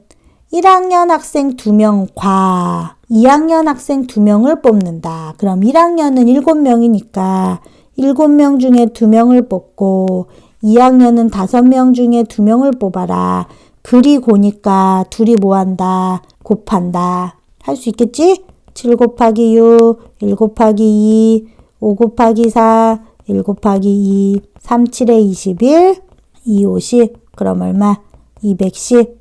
1학년 학생 2명 과 2학년 학생 2명을 뽑는다. 그럼 1학년은 7명이니까 7명 중에 2명을 뽑고 2학년은 5명 중에 2명을 뽑아라. 그리고니까 둘이 뭐한다? 곱한다. 할 수 있겠지? 7 곱하기 6, 1 곱하기 2, 5 곱하기 4, 1 곱하기 2, 3, 7에 21, 2, 50. 그럼 얼마? 210.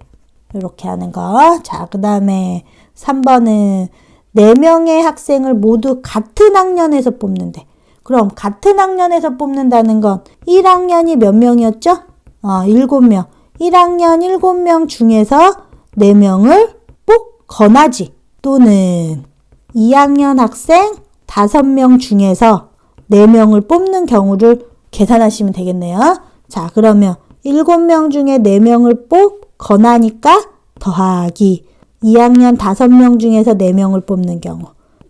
이렇게 하는 거. 자, 그 다음에 3번은 4명의 학생을 모두 같은 학년에서 뽑는데. 그럼 같은 학년에서 뽑는다는 건 1학년이 몇 명이었죠? 7명. 1학년 7명 중에서 4명을 뽑거나지. 또는 2학년 학생 5명 중에서 4명을 뽑는 경우를 계산하시면 되겠네요. 자, 그러면 7명 중에 4명을 뽑거나니까 더하기 2학년 5명 중에서 4명을 뽑는 경우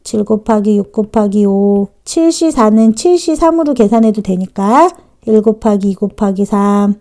7 곱하기 6 곱하기 5 7C 4는 7C 3으로 계산해도 되니까 1 곱하기 2 곱하기 3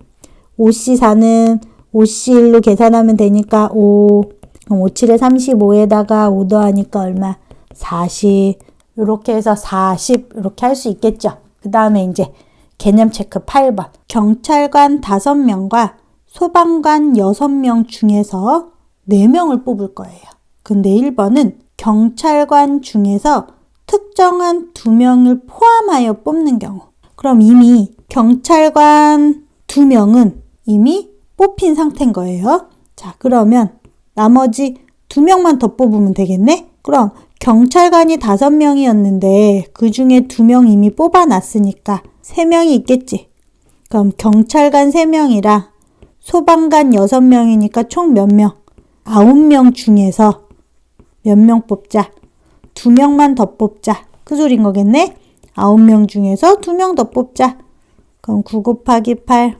5C 4는 5C 1로 계산하면 되니까 5 그럼 5, 7에 35에다가 5 더하니까 얼마? 40 이렇게 해서 40 이렇게 할 수 있겠죠. 그 다음에 이제 개념 체크 8번 경찰관 5명과 소방관 6명 중에서 4명을 뽑을 거예요. 근데 1번은 경찰관 중에서 특정한 2명을 포함하여 뽑는 경우. 그럼 이미 경찰관 2명은 이미 뽑힌 상태인 거예요. 자, 그러면 나머지 2명만 더 뽑으면 되겠네? 그럼 경찰관이 5명이었는데 그 중에 2명 이미 뽑아놨으니까 3명이 있겠지. 그럼 경찰관 3명이랑 소방관 6명이니까 총 몇 명? 9명 중에서 몇 명 뽑자? 2명만 더 뽑자. 그 소린 거겠네? 9명 중에서 2명 더 뽑자. 그럼 9 곱하기 8,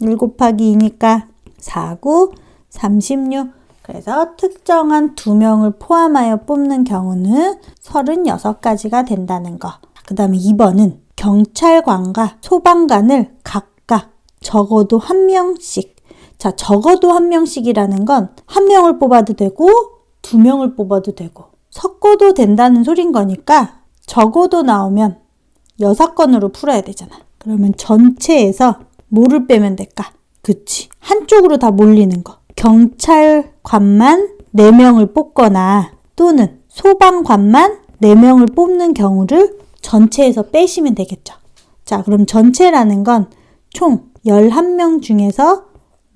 1 곱하기 2니까 4, 9, 36. 그래서 특정한 2명을 포함하여 뽑는 경우는 36가지가 된다는 거. 그 다음에 2번은 경찰관과 소방관을 각각 적어도 1명씩. 자, 적어도 1명씩이라는 건 1명을 뽑아도 되고 2명을 뽑아도 되고 섞어도 된다는 소린 거니까 적어도 나오면 6건으로 풀어야 되잖아. 그러면 전체에서 뭐를 빼면 될까? 그치. 한쪽으로 다 몰리는 거. 경찰관만 4명을 뽑거나 또는 소방관만 4명을 뽑는 경우를 전체에서 빼시면 되겠죠. 자, 그럼 전체라는 건 총 11명 중에서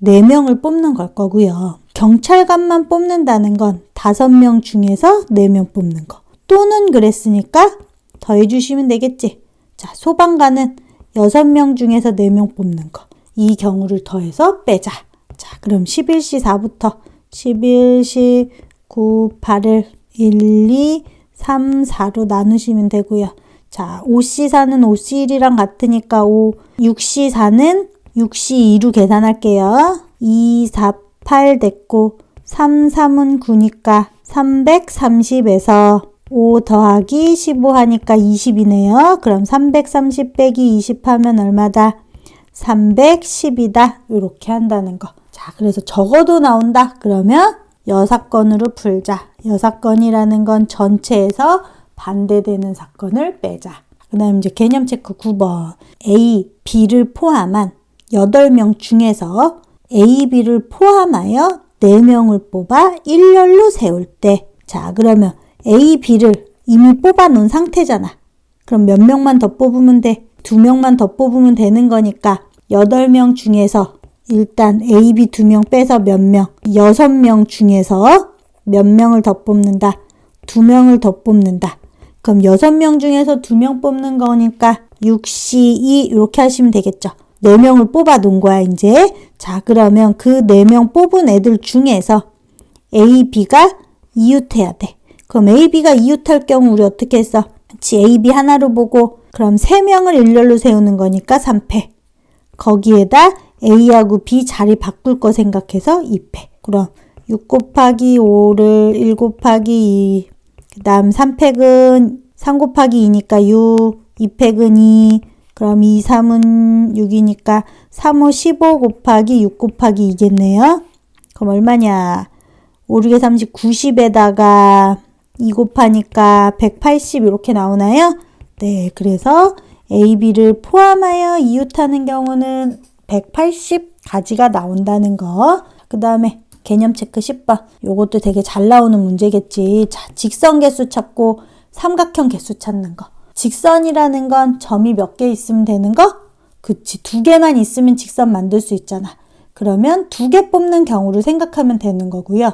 4명을 뽑는 걸 거고요. 경찰관만 뽑는다는 건 5명 중에서 4명 뽑는 거. 또는 그랬으니까 더해주시면 되겠지. 자, 소방관은 6명 중에서 4명 뽑는 거. 이 경우를 더해서 빼자. 자, 그럼 11C 4부터 11C 9, 8을 1, 2, 3, 4로 나누시면 되고요. 자, 5C 4는 5C 1이랑 같으니까 5, 6C 4는 6C 2로 계산할게요. 2, 4, 8 됐고 3, 3은 9니까 330에서 5 더하기 15 하니까 20이네요. 그럼 330 빼기 20 하면 얼마다? 310이다. 이렇게 한다는 거. 자, 그래서 적어도 나온다. 그러면 6건으로 풀자. 6건이라는 건 전체에서 반대되는 사건을 빼자. 그 다음 이제 개념 체크 9번. A, B를 포함한 8명 중에서 A, B를 포함하여 4명을 뽑아 일렬로 세울 때. 자, 그러면 A, B를 이미 뽑아 놓은 상태잖아. 그럼 몇 명만 더 뽑으면 돼? 2명만 더 뽑으면 되는 거니까 8명 중에서 일단 A, B 2명 빼서 몇 명? 6명 중에서 몇 명을 더 뽑는다? 2명을 더 뽑는다. 그럼 6명 중에서 2명 뽑는 거니까 6C2 이렇게 하시면 되겠죠. 4명을 뽑아 놓은 거야 이제. 자, 그러면 그 4명 뽑은 애들 중에서 A, B가 이웃해야 돼. 그럼 A, B가 이웃할 경우 우리 어떻게 했어? 그치, A, B 하나로 보고 그럼 3명을 일렬로 세우는 거니까 3패. 거기에다 A하고 B 자리 바꿀 거 생각해서 2패. 그럼 6 곱하기 5를 1 곱하기 2. 그 다음 3팩은 3 곱하기 2니까 6. 2팩은 2. 그럼 2, 3은 6이니까 3, 5, 15 곱하기 6 곱하기 2겠네요. 그럼 얼마냐? 5, 6에 30, 90에다가 2 곱하니까 180 이렇게 나오나요? 네, 그래서 A, B를 포함하여 이웃하는 경우는 180가지가 나온다는 거. 그 다음에 개념 체크 10번. 요것도 되게 잘 나오는 문제겠지. 자, 직선 개수 찾고 삼각형 개수 찾는 거. 직선이라는 건 점이 몇 개 있으면 되는 거? 그치, 2개만 있으면 직선 만들 수 있잖아. 그러면 2개 뽑는 경우를 생각하면 되는 거고요.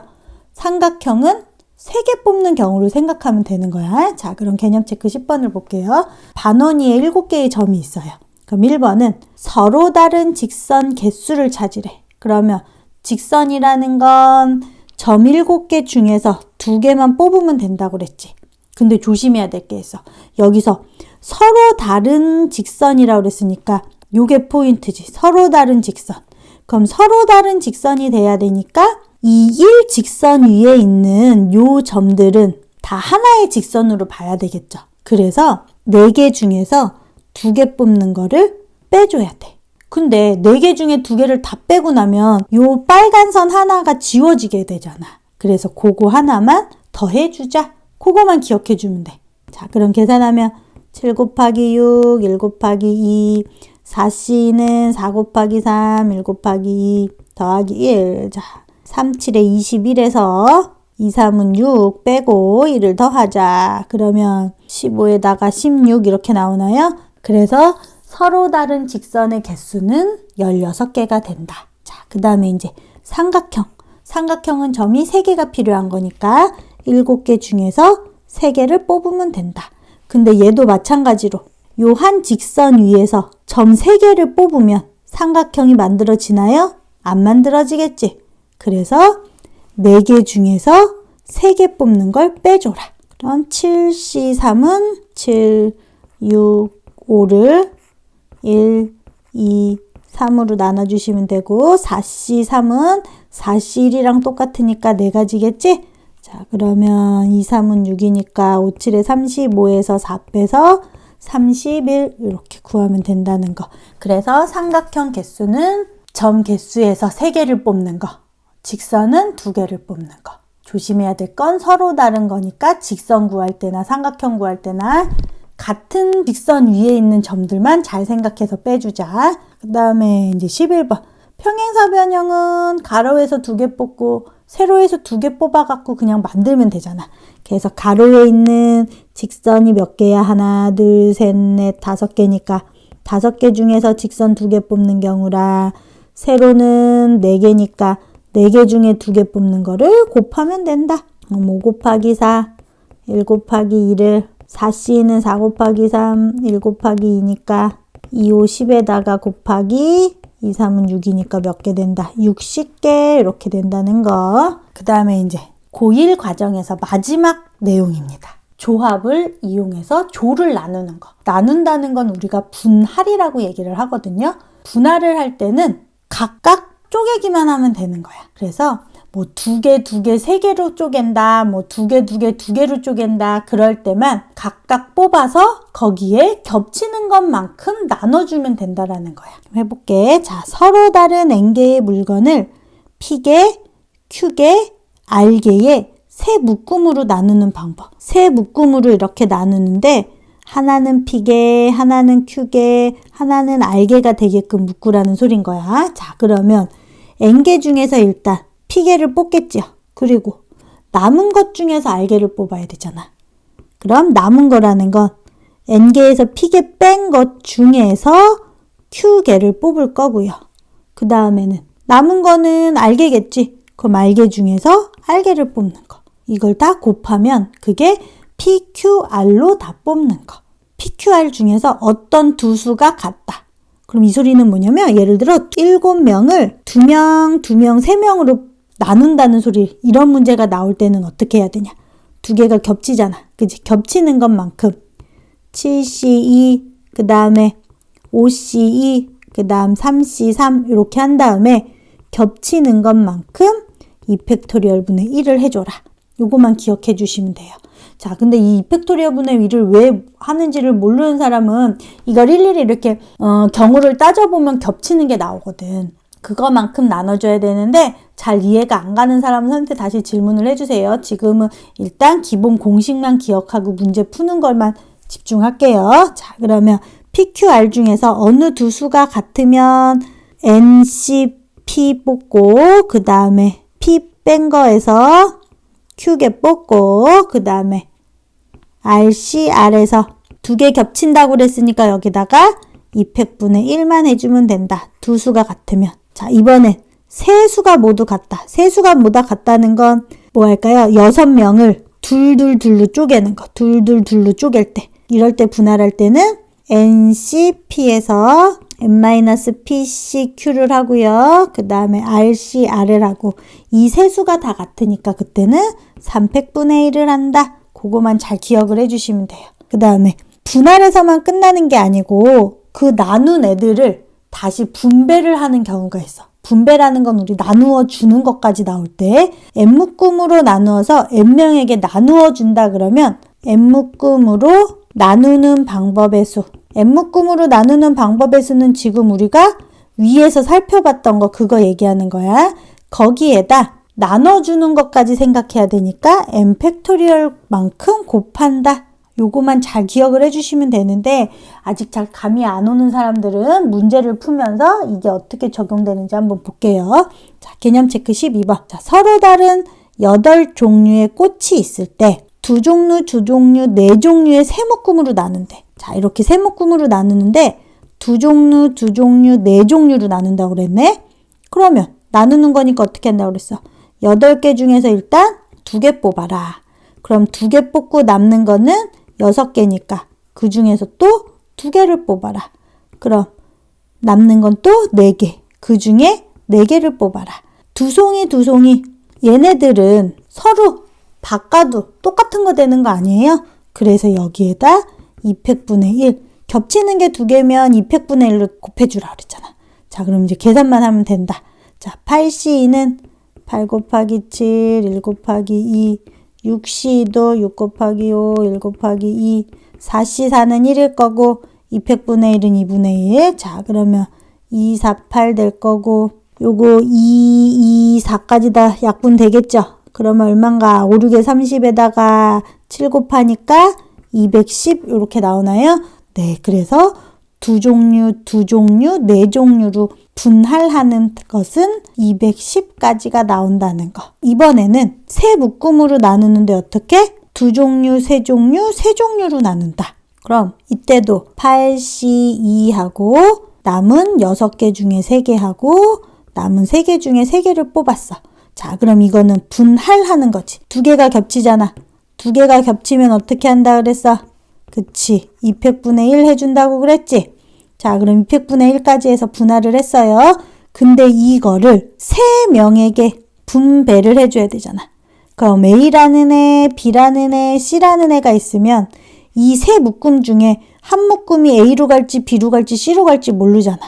삼각형은 3개 뽑는 경우를 생각하면 되는 거야. 자, 그럼 개념 체크 10번을 볼게요. 반원위에 7개의 점이 있어요. 그럼 1번은 서로 다른 직선 개수를 찾으래. 그러면 직선이라는 건 점 7개 중에서 2개만 뽑으면 된다고 그랬지. 근데 조심해야 될 게 있어. 여기서 서로 다른 직선이라고 그랬으니까 요게 포인트지. 서로 다른 직선. 그럼 서로 다른 직선이 돼야 되니까 이 1직선 위에 있는 요 점들은 다 하나의 직선으로 봐야 되겠죠. 그래서 4개 중에서 2개 뽑는 거를 빼줘야 돼. 근데 4개 중에 2개를 다 빼고 나면 요 빨간 선 하나가 지워지게 되잖아. 그래서 그거 하나만 더 해주자. 그거만 기억해 주면 돼. 자, 그럼 계산하면 7 곱하기 6, 1 곱하기 2, 4C는 4 곱하기 3, 1 곱하기 2 더하기 1. 자, 3, 7에 21에서 2, 3은 6 빼고 1을 더하자. 그러면 15에다가 16 이렇게 나오나요? 그래서 서로 다른 직선의 개수는 16개가 된다. 자, 그 다음에 이제 삼각형. 삼각형은 점이 3개가 필요한 거니까 7개 중에서 3개를 뽑으면 된다. 근데 얘도 마찬가지로 요 한 직선 위에서 점 3개를 뽑으면 삼각형이 만들어지나요? 안 만들어지겠지. 그래서 4개 중에서 3개 뽑는 걸 빼줘라. 그럼 7C3은 7, 6, 5를 1, 2, 3으로 나눠주시면 되고 4C3은 4C1이랑 똑같으니까 4가지겠지? 자, 그러면 2, 3은 6이니까 5, 7에 35에서 4 빼서 31 이렇게 구하면 된다는 거. 그래서 삼각형 개수는 점 개수에서 3개를 뽑는 거. 직선은 2개를 뽑는 거. 조심해야 될 건 서로 다른 거니까 직선 구할 때나 삼각형 구할 때나 같은 직선 위에 있는 점들만 잘 생각해서 빼주자. 그 다음에 이제 11번. 평행사 변형은 가로에서 2개 뽑고 세로에서 2개 뽑아갖고 그냥 만들면 되잖아. 그래서 가로에 있는 직선이 몇 개야? 하나, 둘, 셋, 넷, 5개니까 5개 중에서 직선 2개 뽑는 경우라. 세로는 4개니까 4개 중에 2개 뽑는 거를 곱하면 된다. 5 곱하기 4, 1 곱하기 2를 4C는 4 곱하기 3, 1 곱하기 2니까 2, 5, 10에다가 곱하기 2, 3은 6이니까 몇 개 된다? 60개 이렇게 된다는 거. 그 다음에 이제 고1 과정에서 마지막 내용입니다. 조합을 이용해서 조를 나누는 거. 나눈다는 건 우리가 분할이라고 얘기를 하거든요. 분할을 할 때는 각각 쪼개기만 하면 되는 거야. 그래서 뭐 2개, 3개로 쪼갠다, 뭐 2개, 2개로 쪼갠다, 그럴 때만 각각 뽑아서 거기에 겹치는 것만큼 나눠주면 된다라는 거야. 해볼게. 자, 서로 다른 n개의 물건을 p개, q개, r개의 세 묶음으로 나누는 방법. 세 묶음으로 이렇게 나누는데 하나는 p개, 하나는 q개, 하나는 r개가 되게끔 묶으라는 소린 거야. 자, 그러면 n개 중에서 일단 p개를 뽑겠죠. 그리고 남은 것 중에서 r개를 뽑아야 되잖아. 그럼 남은 거라는 건 n개에서 p개 뺀 것 중에서 q개를 뽑을 거고요. 그 다음에는 남은 거는 r개겠지. 그럼 r개 중에서 r개를 뽑는 거. 이걸 다 곱하면 그게 PQR로 다 뽑는 거. PQR 중에서 어떤 두 수가 같다. 그럼 이 소리는 뭐냐면 예를 들어 7명을 2명, 2명, 3명으로 나눈다는 소리, 이런 문제가 나올 때는 어떻게 해야 되냐? 두 개가 겹치잖아. 그치? 겹치는 것만큼 7C2, 그 다음에 5C2, 그 다음 3C3 이렇게 한 다음에 겹치는 것만큼 2팩토리얼 분의 1을 해줘라. 요거만 기억해 주시면 돼요. 자, 근데 이 2팩토리얼 분의 1을 왜 하는지를 모르는 사람은 이걸 일일이 이렇게 경우를 따져보면 겹치는 게 나오거든. 그거만큼 나눠줘야 되는데 잘 이해가 안 가는 사람은 선생님한테 다시 질문을 해주세요. 지금은 일단 기본 공식만 기억하고 문제 푸는 것만 집중할게요. 자, 그러면 PQR 중에서 어느 두 수가 같으면 NCP 뽑고 그 다음에 P 뺀 거에서 Q개 뽑고 그 다음에 RCR에서 두 개 겹친다고 그랬으니까 여기다가 2팩분의 1만 해주면 된다. 두 수가 같으면. 자, 이번엔 세 수가 모두 같다. 세 수가 모두 같다는 건 뭐 할까요? 6명을 둘둘둘로 쪼개는 거. 둘둘둘로 쪼갤 때. 이럴 때 분할할 때는 NCP에서 N-PCQ를 하고요. 그 다음에 RCR을 하고 이 세 수가 다 같으니까 그때는 3팩분의 1을 한다. 그거만 잘 기억을 해주시면 돼요. 그 다음에 분할해서만 끝나는 게 아니고 그 나눈 애들을 다시 분배를 하는 경우가 있어. 분배라는 건 우리 나누어 주는 것까지 나올 때 n묶음으로 나누어서 n명에게 나누어 준다 그러면 n묶음으로 나누는 방법의 수. n묶음으로 나누는 방법의 수는 지금 우리가 위에서 살펴봤던 거 그거 얘기하는 거야. 거기에다 나눠주는 것까지 생각해야 되니까 n팩토리얼만큼 곱한다. 요거만 잘 기억을 해주시면 되는데 아직 잘 감이 안 오는 사람들은 문제를 풀면서 이게 어떻게 적용되는지 한번 볼게요. 자, 개념 체크 12번. 자, 서로 다른 8종류의 꽃이 있을 때 두 종류, 두 종류, 네 종류의 세 묶음으로 나눈대. 자, 이렇게 세 묶음으로 나누는데 두 종류, 두 종류, 네 종류로 나눈다고 그랬네. 그러면 나누는 거니까 어떻게 한다고 그랬어? 8개 중에서 일단 2개 뽑아라. 그럼 2개 뽑고 남는 거는 6개니까 그 중에서 또 2개를 뽑아라. 그럼 남는 건 또 4개. 그 중에 4개를 뽑아라. 두 송이 두 송이. 얘네들은 서로 바꿔도 똑같은 거 되는 거 아니에요? 그래서 여기에다 2팩분의 1. 겹치는 게 2개면 2팩분의 1로 곱해주라 그랬잖아. 자, 그럼 이제 계산만 하면 된다. 자, 8C2는 8 곱하기 7, 1 곱하기 2, 6C2도 6 곱하기 5, 1 곱하기 2, 4C4는 1일 거고 2팩분의 1은 2분의 1. 자, 그러면 2, 4, 8 될 거고 요거 2, 2, 4까지 다 약분 되겠죠? 그러면 얼만가? 5, 6에 30에다가 7 곱하니까 210 이렇게 나오나요? 네, 그래서 두 종류, 네 종류로 분할하는 것은 210까지가 나온다는 거. 이번에는 세 묶음으로 나누는데 어떻게? 두 종류, 세 종류, 세 종류로 나눈다. 그럼 이때도 8C2하고 남은 6개 중에 3개 하고 남은 3개 중에 3개를 뽑았어. 자, 그럼 이거는 분할하는 거지. 2개가 겹치잖아. 2개가 겹치면 어떻게 한다 그랬어? 그치. 2팩분의 1 해준다고 그랬지? 자, 그럼 2팩분의 1까지 해서 분할을 했어요. 근데 이거를 3명에게 분배를 해줘야 되잖아. 그럼 A라는 애, B라는 애, C라는 애가 있으면 이 세 묶음 중에 한 묶음이 A로 갈지 B로 갈지 C로 갈지 모르잖아.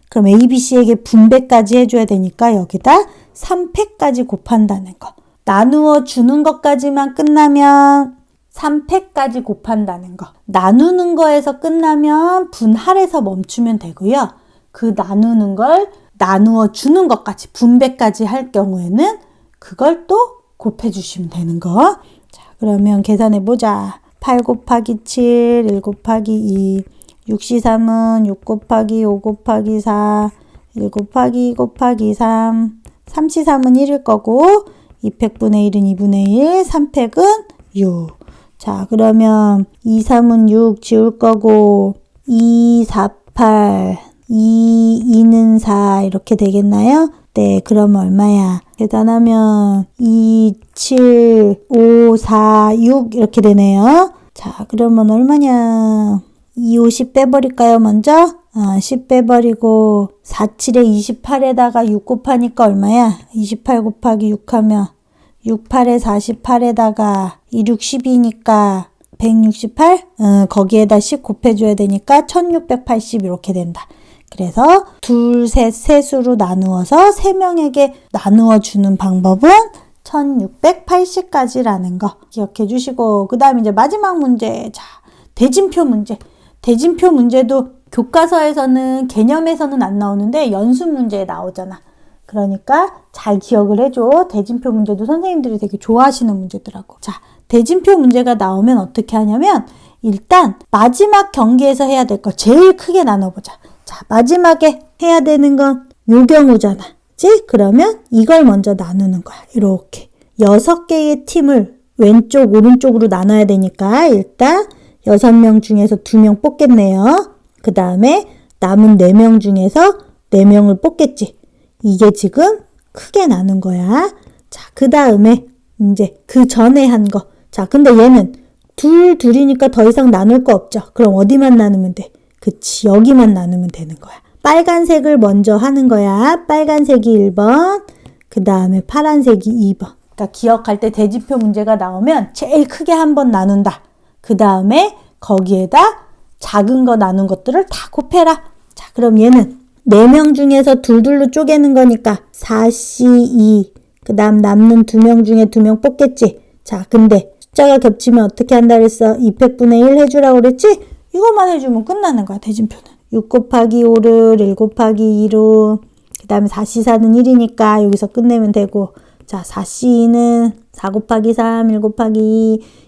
그럼 A, B, C에게 분배까지 해줘야 되니까 여기다 3팩까지 곱한다는 거. 나누어 주는 것까지만 끝나면 3팩까지 곱한다는 거. 나누는 거에서 끝나면 분할해서 멈추면 되고요. 그 나누는 걸 나누어 주는 것까지 분배까지 할 경우에는 그걸 또 곱해주시면 되는 거. 자, 그러면 계산해 보자. 8 곱하기 7, 1 곱하기 2, 6C3은 6 곱하기 5 곱하기 4, 1 곱하기 2 곱하기 3, 3C3은 1일 거고 2팩분의 1은 2분의 1, 3팩은 6. 자, 그러면 2, 3은 6 지울 거고 2, 4, 8, 2, 2는 4 이렇게 되겠나요? 네, 그러면 얼마야? 계산하면 2, 7, 5, 4, 6 이렇게 되네요. 자, 그러면 얼마냐? 2, 50 빼버릴까요, 먼저? 10 빼버리고 4, 7에 28에다가 6 곱하니까 얼마야? 28 곱하기 6 하면 6, 8에 48에다가 2, 6, 12니까 168? 거기에다 10 곱해줘야 되니까 1680 이렇게 된다. 그래서 둘, 셋, 셋으로 나누어서 3명에게 나누어 주는 방법은 1680까지라는 거 기억해 주시고, 그 다음에 이제 마지막 문제. 자, 대진표 문제. 대진표 문제도 교과서에서는, 개념에서는 안 나오는데 연습 문제에 나오잖아. 그러니까 잘 기억을 해줘. 대진표 문제도 선생님들이 되게 좋아하시는 문제더라고. 자, 대진표 문제가 나오면 어떻게 하냐면 일단 마지막 경기에서 해야 될 거 제일 크게 나눠보자. 자, 마지막에 해야 되는 건 요 경우잖아. 그치? 그러면 이걸 먼저 나누는 거야. 이렇게 6개의 팀을 왼쪽 오른쪽으로 나눠야 되니까 일단 6명 중에서 2명 뽑겠네요. 그 다음에 남은 4명 중에서 4명을 뽑겠지. 이게 지금 크게 나눈 거야. 자, 그 다음에 이제 그 전에 한 거. 자, 근데 얘는 둘이니까 더 이상 나눌 거 없죠. 그럼 어디만 나누면 돼? 그치, 여기만 나누면 되는 거야. 빨간색을 먼저 하는 거야. 빨간색이 1번, 그 다음에 파란색이 2번. 그러니까 기억할 때 대진표 문제가 나오면 제일 크게 한번 나눈다. 그 다음에 거기에다 작은 거 나눈 것들을 다 곱해라. 자, 그럼 얘는 4명 중에서 둘로 쪼개는 거니까 4C2. 그 다음 남는 2명 중에 2명 뽑겠지. 자, 근데 숫자가 겹치면 어떻게 한다 그랬어? 200분의 1 해주라고 그랬지? 이것만 해주면 끝나는 거야, 대진표는. 6 곱하기 5를 1 곱하기 2로, 그 다음에 4C4는 1이니까 여기서 끝내면 되고, 자, 4C2는 4 곱하기 3, 1 곱하기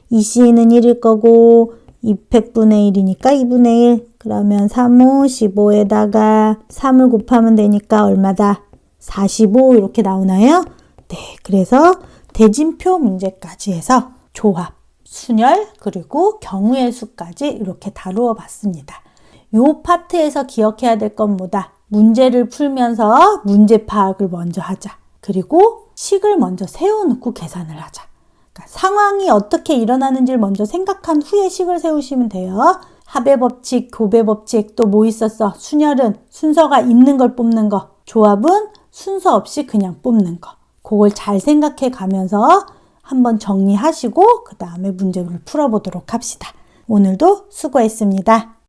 2, 2C는 1일 거고, 200분의 1이니까 2분의 1. 그러면 3, 5, 15에다가 3을 곱하면 되니까 얼마다? 45 이렇게 나오나요? 네, 그래서 대진표 문제까지 해서 조합, 순열, 그리고 경우의 수까지 이렇게 다루어 봤습니다. 요 파트에서 기억해야 될 건 뭐다? 문제를 풀면서 문제 파악을 먼저 하자. 그리고 식을 먼저 세워놓고 계산을 하자. 그러니까 상황이 어떻게 일어나는지를 먼저 생각한 후에 식을 세우시면 돼요. 합의 법칙, 교배 법칙, 또 뭐 있었어? 순열은 순서가 있는 걸 뽑는 거. 조합은 순서 없이 그냥 뽑는 거. 그걸 잘 생각해 가면서 한번 정리하시고 그 다음에 문제를 풀어보도록 합시다. 오늘도 수고했습니다.